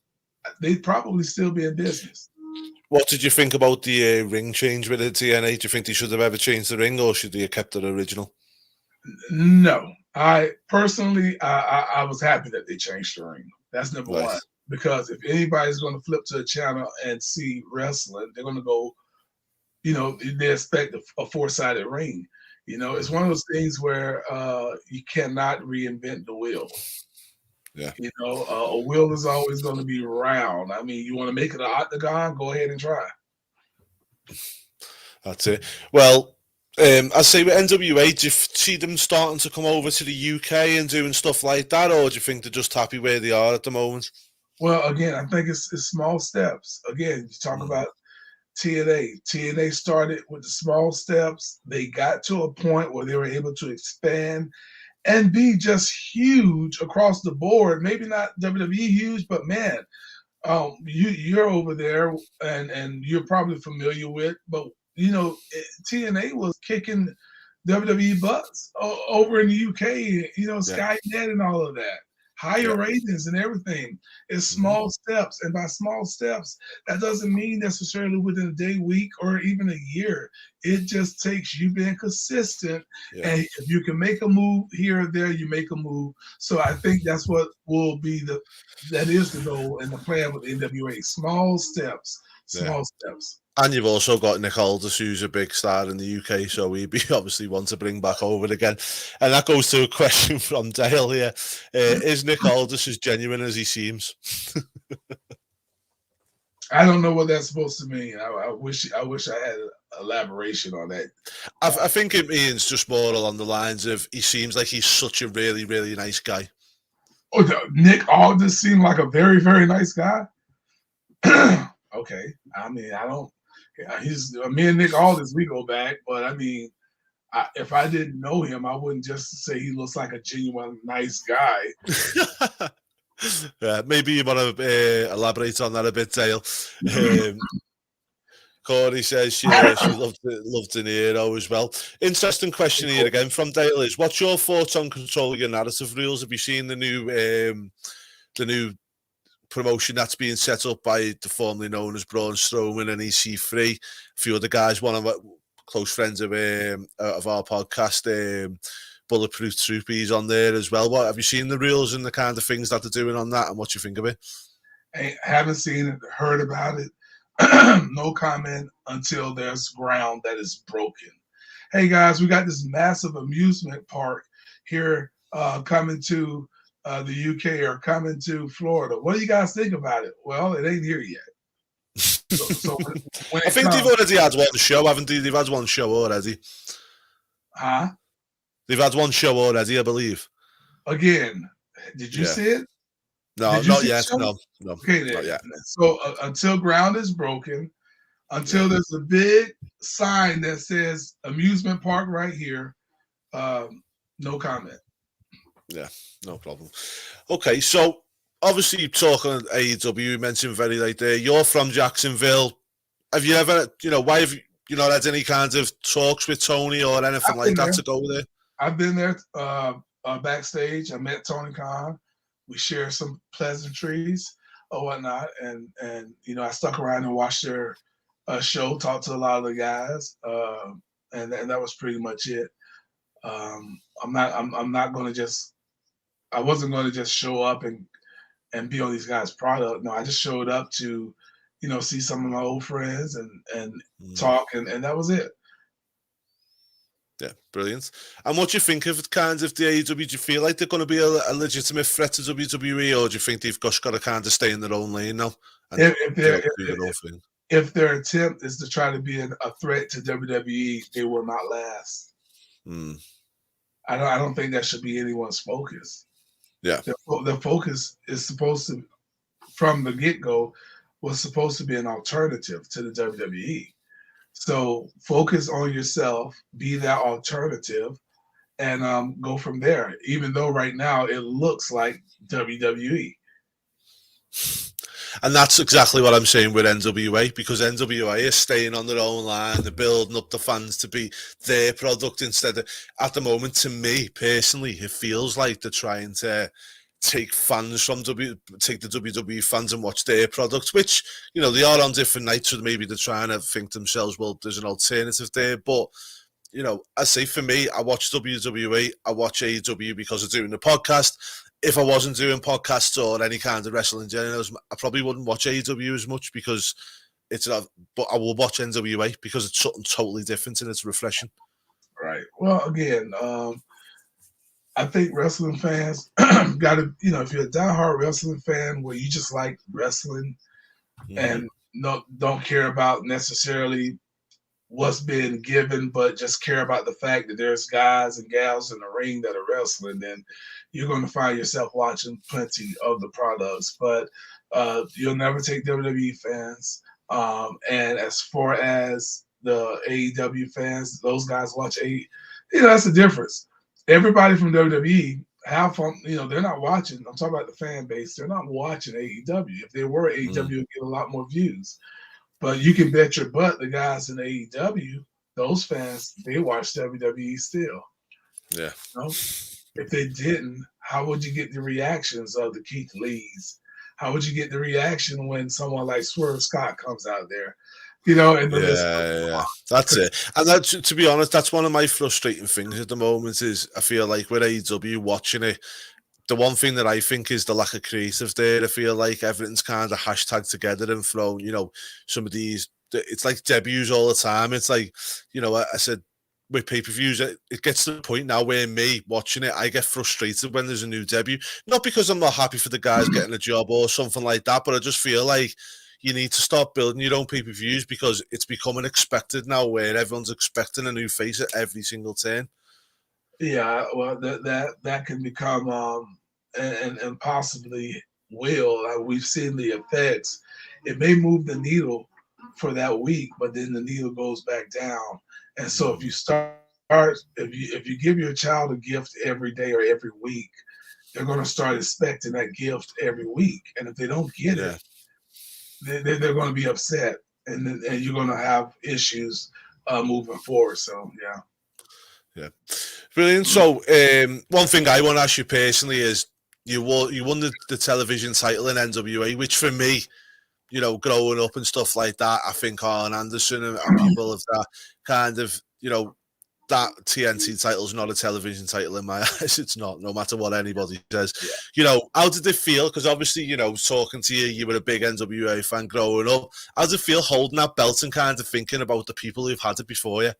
they'd probably still be in business. What did you think about the ring change with the TNA? Do you think they should have ever changed the ring, or should they have kept it original? No. I personally, I was happy that they changed the ring. That's number one. Because if anybody's going to flip to a channel and see wrestling, they're going to go, you know, they expect a four-sided ring. You know, it's one of those things where you cannot reinvent the wheel. Yeah. You know, a wheel is always going to be round. I mean, you want to make it an octagon, go ahead and try. That's it. Well, I say with NWA, do you see them starting to come over to the UK and doing stuff like that, or do you think they're just happy where they are at the moment? Well, again, I think it's small steps. Again, you talk about TNA. TNA started with the small steps. They got to a point where they were able to expand and be just huge across the board. Maybe not WWE huge, but man, you're over there and you're probably familiar with, but you know, TNA was kicking WWE butts over in the UK, you know, Skynet and all of that. Higher ratings and everything. It's small steps. And by small steps, that doesn't mean necessarily within a day, week, or even a year. It just takes you being consistent. Yeah. And if you can make a move here or there, you make a move. So I think that's what will be that is the goal and the plan with NWA. Small steps. Small steps. And you've also got Nick Aldis, who's a big star in the UK, so he'd be obviously one to bring back over again. And that goes to a question from Dale here. Is Nick Aldis as genuine as he seems? I don't know what that's supposed to mean. I wish I had elaboration on that. I think it means just more along the lines of he seems like he's such a really, really nice guy. Oh, Nick Aldis seemed like a very, very nice guy? Okay. I mean, I don't. Me and Nick Aldis, we go back, but I mean, if I didn't know him, I wouldn't just say he looks like a genuine nice guy. Yeah, maybe you want to elaborate on that a bit, Dale. Corey says she loved De Niro as well. Interesting question here again from Dale is, what's your thoughts on controlling your narrative rules? Have you seen the new promotion that's being set up by the formerly known as Braun Strowman and EC3? A few other guys, one of our close friends of our podcast, Bulletproof Troop, he's on there as well. What have you seen the rules and the kind of things that they're doing on that, and what you think of it? I haven't seen it, heard about it. No comment until there's ground that is broken. Hey guys, we got this massive amusement park here coming to the UK or coming to Florida. What do you guys think about it? Well, it ain't here yet. So I think they've already had one show, haven't they? They've had one show already. Huh? They've had one show already, I believe. Again, did you see it? No, not yet. No. Okay, then. Not yet. So until ground is broken, until there's a big sign that says amusement park right here, no comment. Yeah, no problem. Okay, so obviously talking AEW, you mentioned very late there. You're from Jacksonville. Have you ever, why have you not had any kinds of talks with Tony or anything like that to go there? I've been there backstage. I met Tony Khan. We shared some pleasantries or whatnot, and I stuck around and watched their show, talked to a lot of the guys, and that was pretty much it. I wasn't going to just show up and be on these guys' product. No, I just showed up to, see some of my old friends and talk, and that was it. Yeah, brilliant. And what do you think of kind of the AEW? Do you feel like they're going to be a legitimate threat to WWE, or do you think they've just got to kind of stay in their own lane now? And If if their attempt is to try to be a threat to WWE, they will not last. I don't think that should be anyone's focus. Yeah. The focus is supposed to, from the get-go, was supposed to be an alternative to the WWE. So focus on yourself, be that alternative, and go from there. Even though right now it looks like WWE. And that's exactly what I'm saying with NWA, because NWA is staying on their own line. They're building up the fans to be their product instead of, at the moment, to me personally, it feels like they're trying to take fans from take the WWE fans and watch their product, which, you know, they are on different nights, so maybe they're trying to think to themselves, well, there's an alternative there. But, you know, I say for me, I watch WWE, I watch AEW because of doing the podcast. If I wasn't doing podcasts or any kind of wrestling journals, I probably wouldn't watch AEW as much because it's but I will watch NWA because it's something totally different and it's refreshing. Right. Well, again, I think wrestling fans got to, you know, if you're a diehard wrestling fan where you just like wrestling and don't care about necessarily what's being given, but just care about the fact that there's guys and gals in the ring that are wrestling, then you're going to find yourself watching plenty of the products. But you'll never take WWE fans. And as far as the AEW fans, those guys watch you know, that's the difference. Everybody from WWE have fun, you know, they're not watching. I'm talking about the fan base. They're not watching AEW. If they were, AEW would get a lot more views. But you can bet your butt the guys in AEW, those fans, they watch WWE still. Yeah. You know? If they didn't, how would you get the reactions of the Keith Lees? How would you get the reaction when someone like Swerve Scott comes out there? You know, and that's it. And that's, to be honest, that's one of my frustrating things at the moment is I feel like with AEW watching it, the one thing that I think is the lack of creative there. I feel like everything's kind of hashtagged together and thrown, you know, some of these, it's like debuts all the time. It's like, you know, I said with pay-per-views, it gets to the point now where me watching it, I get frustrated when there's a new debut. Not because I'm not happy for the guys getting a job or something like that, but I just feel like you need to start building your own pay-per-views because it's becoming expected now where everyone's expecting a new face at every single turn. Yeah, well, that can become and possibly will. We've seen the effects. It may move the needle for that week, but then the needle goes back down. And so if you if you give your child a gift every day or every week, they're going to start expecting that gift every week. And if they don't get it, they're going to be upset, and you're going to have issues moving forward. So yeah, brilliant. So one thing I want to ask you personally is you won the television title in NWA, which for me, you know, growing up and stuff like that, I think Arn Anderson and people of that kind of, you know, that TNT title is not a television title in my eyes. It's not, no matter what anybody says. Yeah. You know, how did it feel? Because obviously, you know, talking to you, you were a big NWA fan growing up. How did it feel holding that belt and kind of thinking about the people who've had it before you?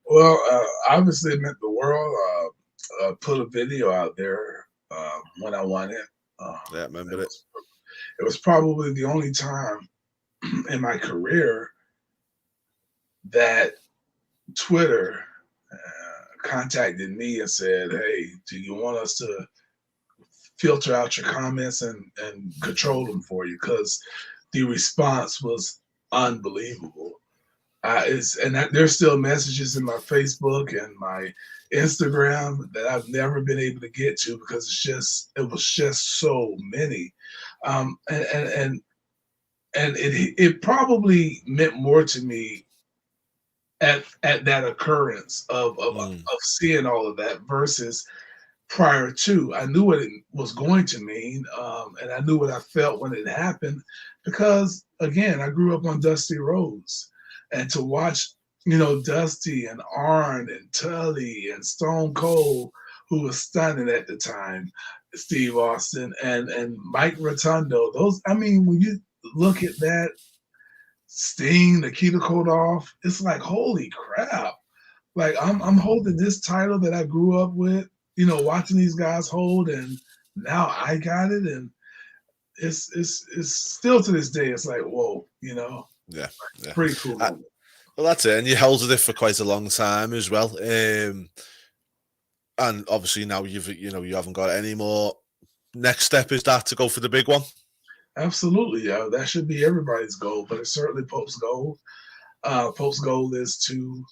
Well, obviously it meant the world. Put a video out there when I won it. Yeah, remember it. It was probably the only time in my career that Twitter contacted me and said, "Hey, do you want us to filter out your comments and control them for you?" Because the response was unbelievable. There's still messages in my Facebook and my Instagram that I've never been able to get to because it was just so many, and it probably meant more to me at that occurrence of seeing all of that versus prior to. I knew what it was going to mean, and I knew what I felt when it happened because again, I grew up on Dusty Rhodes, and to watch, you know, Dusty and Arn and Tully and Stone Cold, who was stunning at the time, Steve Austin and Mike Rotundo. Those, I mean, when you look at that, Sting, Nikita Koloff, it's like, holy crap. Like I'm holding this title that I grew up with, you know, watching these guys hold, and now I got it. And it's still to this day, it's like, whoa, you know. Yeah. Pretty cool. Well, that's it. And you held it for quite a long time as well. And obviously now you haven't got any more. Next step is that to go for the big one. Absolutely, yeah. That should be everybody's goal, but it's certainly Pope's goal. Pope's goal is to,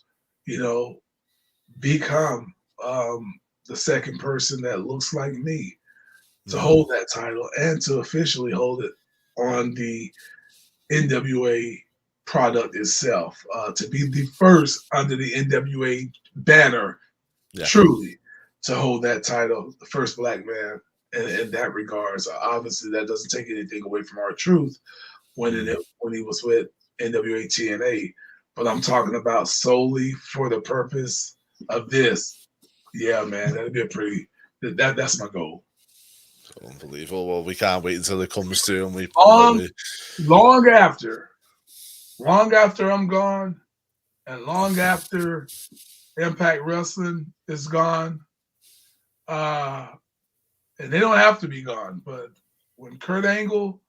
become the second person that looks like me to hold that title and to officially hold it on the NWA product itself, to be the first under the NWA banner, truly, to hold that title, the first black man in that regards. Obviously, that doesn't take anything away from our truth when he was with NWA TNA, but I'm talking about solely for the purpose of this. Yeah, man, that'd be that's my goal. Unbelievable. Well, we can't wait until it comes to, and long after I'm gone, and long after Impact Wrestling is gone, and they don't have to be gone, but when Kurt Angle,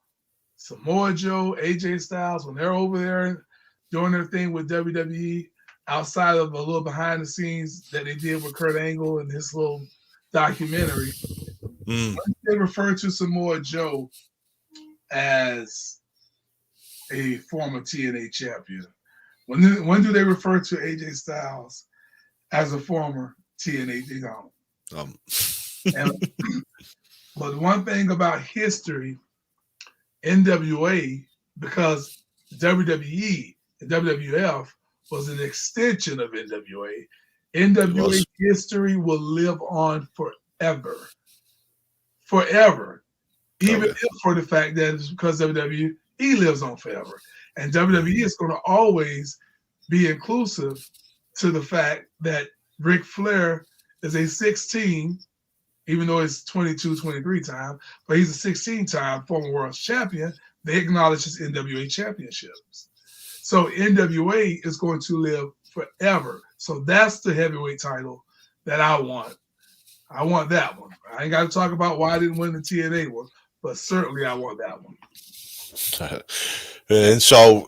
Samoa Joe, AJ Styles, when they're over there doing their thing with WWE, outside of a little behind the scenes that they did with Kurt Angle and his little documentary, they refer to Samoa Joe as a former TNA champion? When do they refer to AJ Styles as a former TNA? They don't. But one thing about history, NWA, because WWE and WWF was an extension of NWA, NWA history will live on forever. Forever. Even if for the fact that it's because WWE lives on forever. And WWE is going to always be inclusive to the fact that Ric Flair is a 16, even though it's 22, 23 time, but he's a 16-time former world champion. They acknowledge his NWA championships. So NWA is going to live forever. So that's the heavyweight title that I want. I want that one. I ain't got to talk about why I didn't win the TNA one, but certainly I want that one. And so,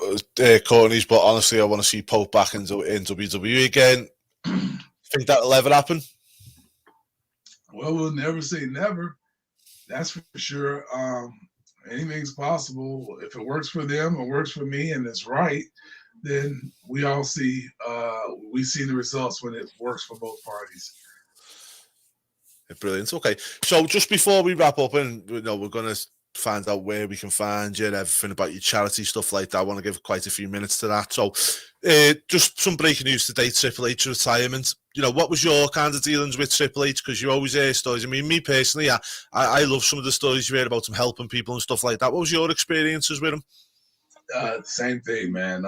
Courtney's, but honestly, I want to see Pope back in WWE again. Think that'll ever happen? Well, we'll never say never. That's for sure. Anything's possible. If it works for them, it works for me, and it's right, then we all see the results when it works for both parties. Brilliant. Okay, so just before we wrap up, and we're going to find out where we can find you and everything about your charity, stuff like that. I want to give quite a few minutes to that. So just some breaking news today, Triple H retirement. What was your kind of dealings with Triple H? Because you always hear stories. I mean, me personally, I love some of the stories you hear about him helping people and stuff like that. What was your experiences with him? Same thing, man.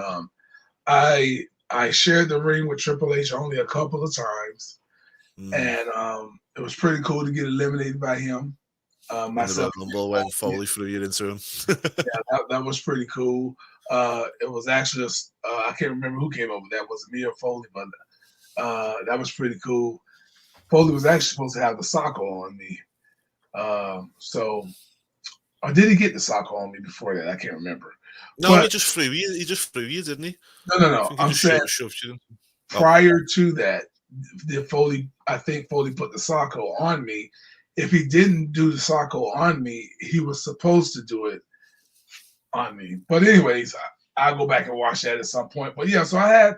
I shared the ring with Triple H only a couple of times. And it was pretty cool to get eliminated by him. Myself, the Rumble when Foley threw you into him. Yeah, that was pretty cool. It was actually I can't remember who came over. That was me or Foley, but that was pretty cool. Foley was actually supposed to have the Socko on me. Or did he get the Socko on me before that? I can't remember. No, he just threw you. He just threw you, didn't he? No. I'm saying prior to that, I think Foley put the Socko on me. If he didn't do the Socko on me, he was supposed to do it on me. But anyways, I'll go back and watch that at some point. But yeah, so I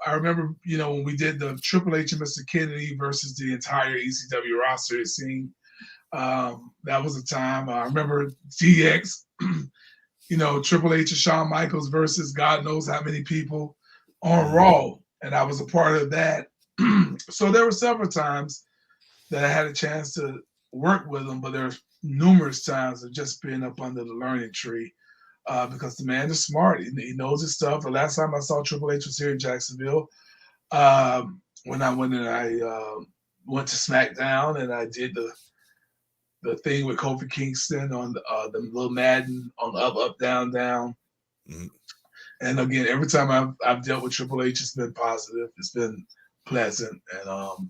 remember, when we did the Triple H and Mr. Kennedy versus the entire ECW roster scene, that was a time. I remember DX, Triple H and Shawn Michaels versus God knows how many people on Raw. And I was a part of that. So there were several times that I had a chance to work with him, but there's numerous times of just being up under the learning tree because the man is smart. He knows his stuff. The last time I saw Triple H was here in Jacksonville when I went to SmackDown and I did the thing with Kofi Kingston on the little Madden on the up, down, down. Mm-hmm. And again, every time I've dealt with Triple H, it's been positive. It's been pleasant, and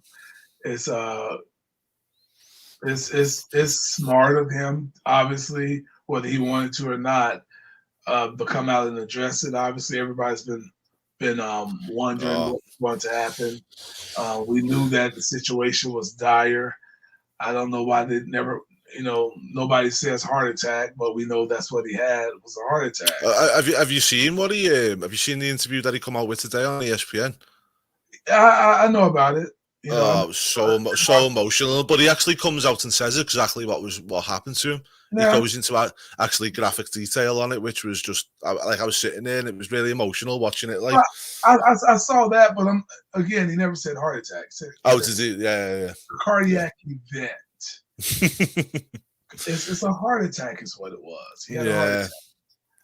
it's smart of him, obviously, whether he wanted to or not. to come out and address it. Obviously, everybody's been wondering what's going to happen. We knew that the situation was dire. I don't know why they never, nobody says heart attack, but we know that's what he had, was a heart attack. Have you seen what he have you seen the interview that he come out with today on ESPN? I know about it. It was so emotional, but he actually comes out and says exactly what happened to him. Yeah. He goes into actually graphic detail on it, which was just like I was sitting there and it was really emotional watching it. Like I saw that, but he never said heart attack. Did he? Yeah. Cardiac event. It's a heart attack, is what it was. He had a heart attack.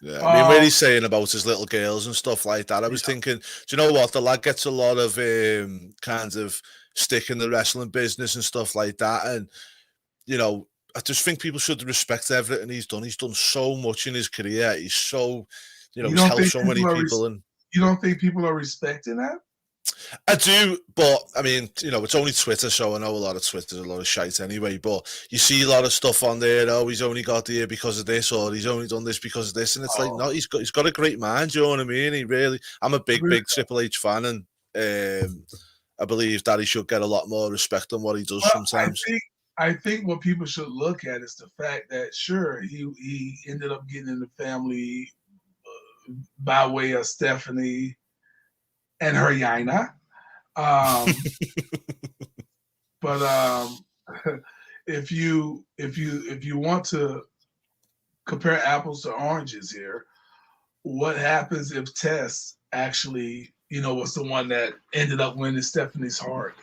Yeah, I mean, when he's saying about his little girls and stuff like that, I was thinking, do you know what? The lad gets a lot of kind of stick in the wrestling business and stuff like that, and I just think people should respect everything he's done. He's done so much in his career. He's so, he's helped so many people. And you don't think people are respecting that? I do, but I mean, it's only Twitter, so I know a lot of Twitter's a lot of shite anyway. But you see a lot of stuff on there. Oh, he's only got here because of this, or he's only done this because of this, and it's like, no, he's got a great mind. You know what I mean? I'm a big Triple H fan, and I believe that he should get a lot more respect than what he does sometimes. I think what people should look at is the fact that sure he ended up getting in the family by way of Stephanie and her Yana. But if you want to compare apples to oranges here, what happens if Tess actually, was the one that ended up winning Stephanie's heart,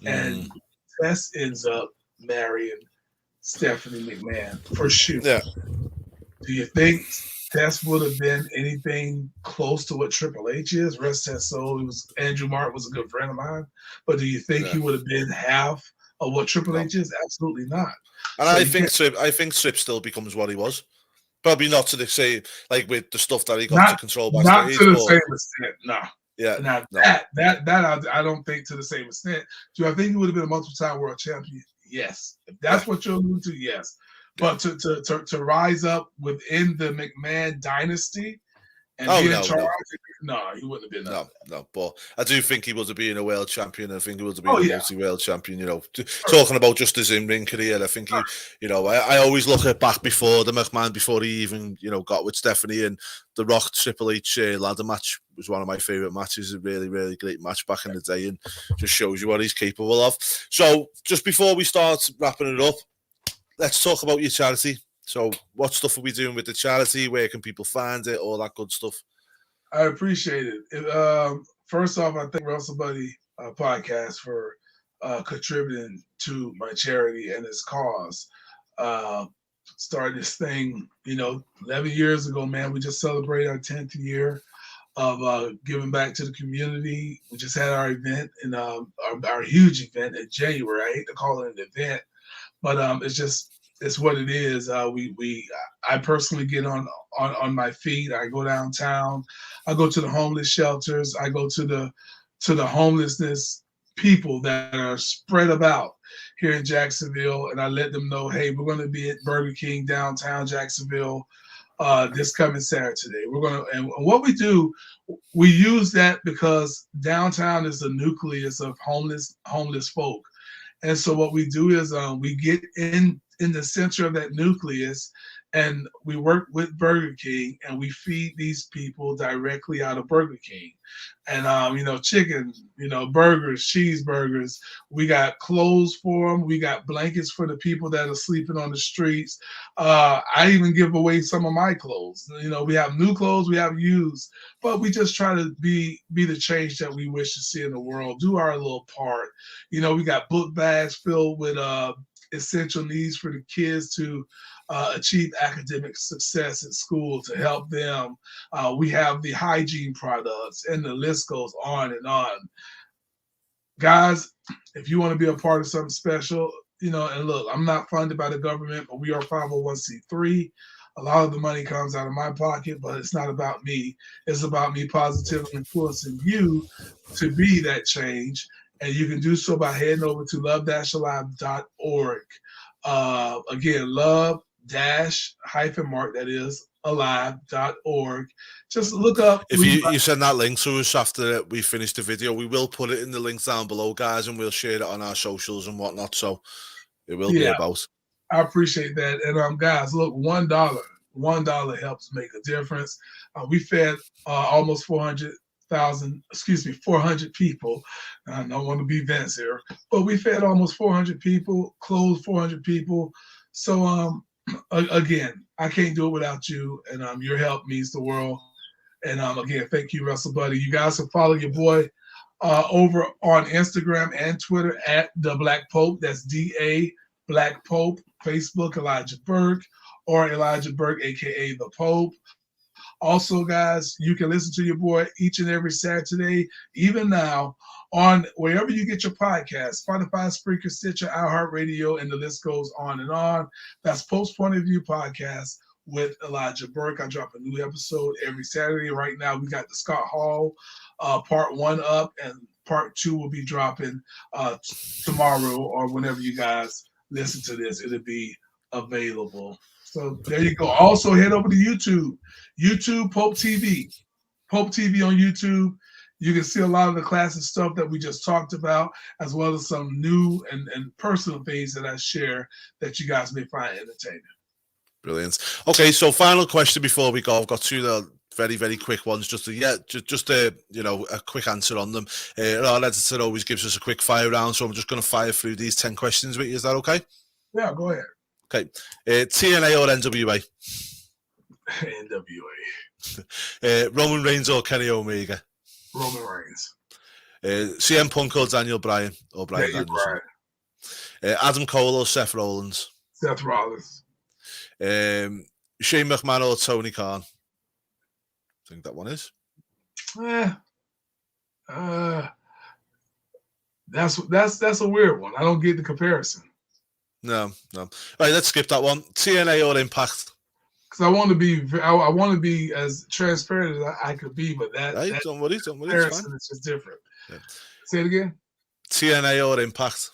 and Tess ends up marrying Stephanie McMahon for sure? Yeah. Do you think Tess would have been anything close to what Triple H is? Rest his soul. Andrew Mark was a good friend of mine, but do you think he would have been half of what Triple H is? Absolutely not. And so I think Tripp still becomes what he was. Probably not to the same, like with the stuff that he got to control backstage. Not to the same extent, no. Yeah. Now that I don't think to the same extent. Do I think he would have been a multiple-time world champion? Yes. If that's what you're alluding to, yes. But to rise up within the McMahon dynasty and be in charge, no, he wouldn't have been that. No. But I do think he would have been a world champion. I think he would have been a multi-world champion. Talking about just his in-ring career, I think I always look at back before the McMahon, before he even got with Stephanie, and the Rock Triple H ladder match was one of my favorite matches. A really, really great match back in the day, and just shows you what he's capable of. So just before we start wrapping it up, let's talk about your charity. So what stuff are we doing with the charity? Where can people find it? All that good stuff. I appreciate it. First off, I thank WRESTLEBUDDY podcast for contributing to my charity and its cause. Started this thing, 11 years ago, man. We just celebrated our 10th year of giving back to the community. We just had our event, and our huge event in January. I hate to call it an event, but it's what it is. I personally get on my feet. I go downtown. I go to the homeless shelters. I go to the homelessness people that are spread about here in Jacksonville, and I let them know, hey, we're going to be at Burger King downtown Jacksonville this coming Saturday. And what we do, we use that because downtown is the nucleus of homeless folk. And so what we do is we get in the center of that nucleus, and we work with Burger King, and we feed these people directly out of Burger King. And, chicken, burgers, cheeseburgers. We got clothes for them. We got blankets for the people that are sleeping on the streets. I even give away some of my clothes. We have new clothes, we have used, but we just try to be the change that we wish to see in the world, do our little part. We got book bags filled with essential needs for the kids to achieve academic success at school, to help them. We have the hygiene products, and the list goes on and on. Guys, if you want to be a part of something special, and look, I'm not funded by the government, but we are 501c3. A lot of the money comes out of my pocket, but it's not about me. It's about me positively influencing you to be that change. And you can do so by heading over to love-alive.org. Again, love elijah-mark, that is, alive.org. Just look up. If you send that link to us after we finish the video, we will put it in the link down below, guys, and we'll share it on our socials and whatnot. So it will be about. I appreciate that. And guys, look, $1 helps make a difference. We fed almost 400 people. I don't want to be Vince here, but we fed almost 400 people, clothed 400 people. So again, I can't do it without you, and your help means the world. And again, thank you, WrestleBuddy. You guys can follow your boy over on Instagram and Twitter at the Black Pope. That's DA Black Pope. Facebook, Elijah Burke, or Elijah Burke, aka the Pope. Also, guys, you can listen to your boy each and every Saturday, even now, on wherever you get your podcast, Spotify, Spreaker, Stitcher, iHeartRadio, and the list goes on and on. That's Pope's Point of View podcast with Elijah Burke. I drop a new episode every Saturday. Right now, we got the Scott Hall part 1 up, and part 2 will be dropping tomorrow or whenever you guys listen to this. It'll be available. So there you go. Also, head over to YouTube Pope TV. Pope TV on YouTube. You can see a lot of the classic stuff that we just talked about, as well as some new and personal things that I share that you guys may find entertaining. Brilliant. Okay, so final question before we go. I've got 2 very, very quick ones, just a quick answer on them. Our editor always gives us a quick fire round, so I'm just going to fire through these 10 questions with you. Is that okay? Yeah, go ahead. Okay. TNA or NWA? NWA. Roman Reigns or Kenny Omega? Roman Reigns. CM Punk or Daniel Bryan? Or Bryan Danielson? Adam Cole or Seth Rollins? Seth Rollins. Shane McMahon or Tony Khan? I think that one is. That's a weird one. I don't get the comparison. No. All right, let's skip that one. TNA or Impact? Because I want to be as transparent as I could be, but that don't worry. Comparison is just different. Yeah. Say it again. TNA or Impact?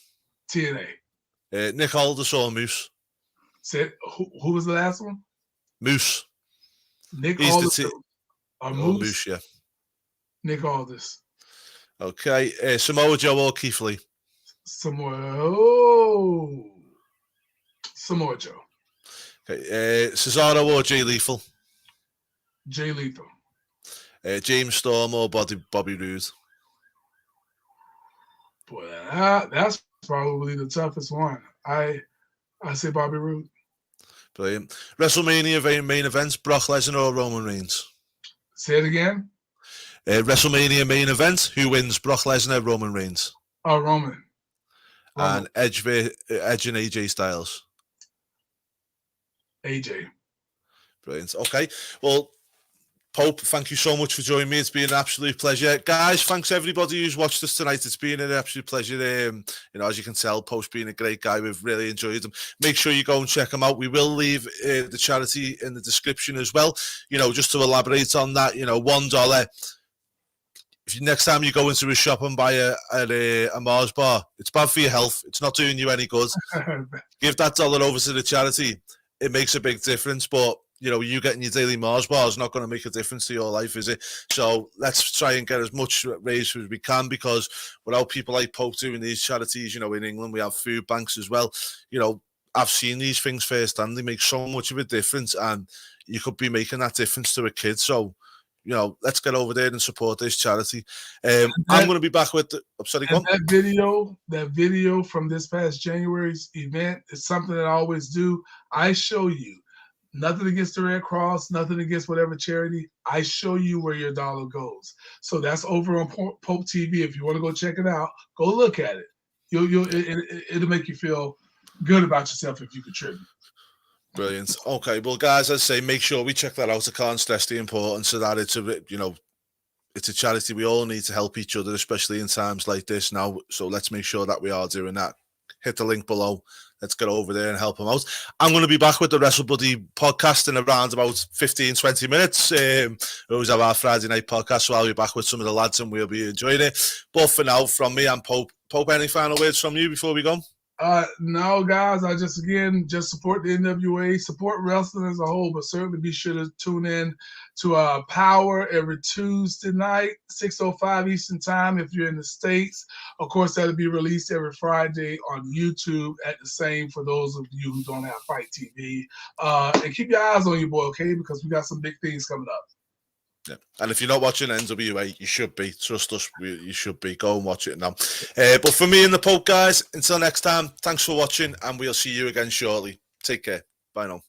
TNA. Nick Aldis or Moose? Said who was the last one? Moose. Nick Aldis or Moose? Moose, yeah. Nick Aldis. Okay. Samoa Joe or Keith Lee? Samoa Joe. Okay. Cesaro or Jay Lethal? Jay Lethal. James Storm or Bobby Roode? Boy, that's probably the toughest one. I say Bobby Roode. Brilliant. WrestleMania main events, Brock Lesnar or Roman Reigns? Say it again. WrestleMania main event, who wins, Brock Lesnar, Roman Reigns? Oh, Roman. And Edge and AJ Styles? AJ. Brilliant. Okay. Well, Pope, thank you so much for joining me. It's been an absolute pleasure. Guys, thanks everybody who's watched us tonight. It's been an absolute pleasure. As you can tell, Pope's been a great guy. We've really enjoyed him. Make sure you go and check him out. We will leave the charity in the description as well. Just to elaborate on that, $1. If next time you go into a shop and buy a Mars bar, it's bad for your health. It's not doing you any good. Give that $1 over to the charity. It makes a big difference, but you getting your daily Mars bar is not going to make a difference to your life, is it? So let's try and get as much raised as we can, because without people like Pope doing these charities, in England we have food banks as well. I've seen these things firsthand. They make so much of a difference, and you could be making that difference to a kid. So, let's get over there and support this charity. I'm going to be back with that video from this past January's event is something that I always do. I show you. Nothing against the Red Cross, nothing against whatever charity. I show you where your dollar goes. So that's over on Pope TV. If you want to go check it out, go look at it. It'll make you feel good about yourself if you contribute. Brilliant. Okay, well, guys, as I say, make sure we check that out. I can't stress the importance of that. It's a charity. We all need to help each other, especially in times like this now. So let's make sure that we are doing that. Hit the link below. Let's get over there and help them out. I'm going to be back with the WrestleBuddy podcast in around about 15, 20 minutes. We always have our Friday night podcast, so I'll be back with some of the lads and we'll be enjoying it. But for now, from me and Pope, any final words from you before we go? No, guys, I just support the NWA, support wrestling as a whole, but certainly be sure to tune in to Power every Tuesday night, 6:05 Eastern Time if you're in the States. Of course, that'll be released every Friday on YouTube at the same for those of you who don't have Fight TV. And keep your eyes on your boy, okay? Because we got some big things coming up. Yeah. And if you're not watching NWA, you should be. Trust us, you should be. Go and watch it now. But for me and the Pope, guys, until next time, thanks for watching, and we'll see you again shortly. Take care. Bye now.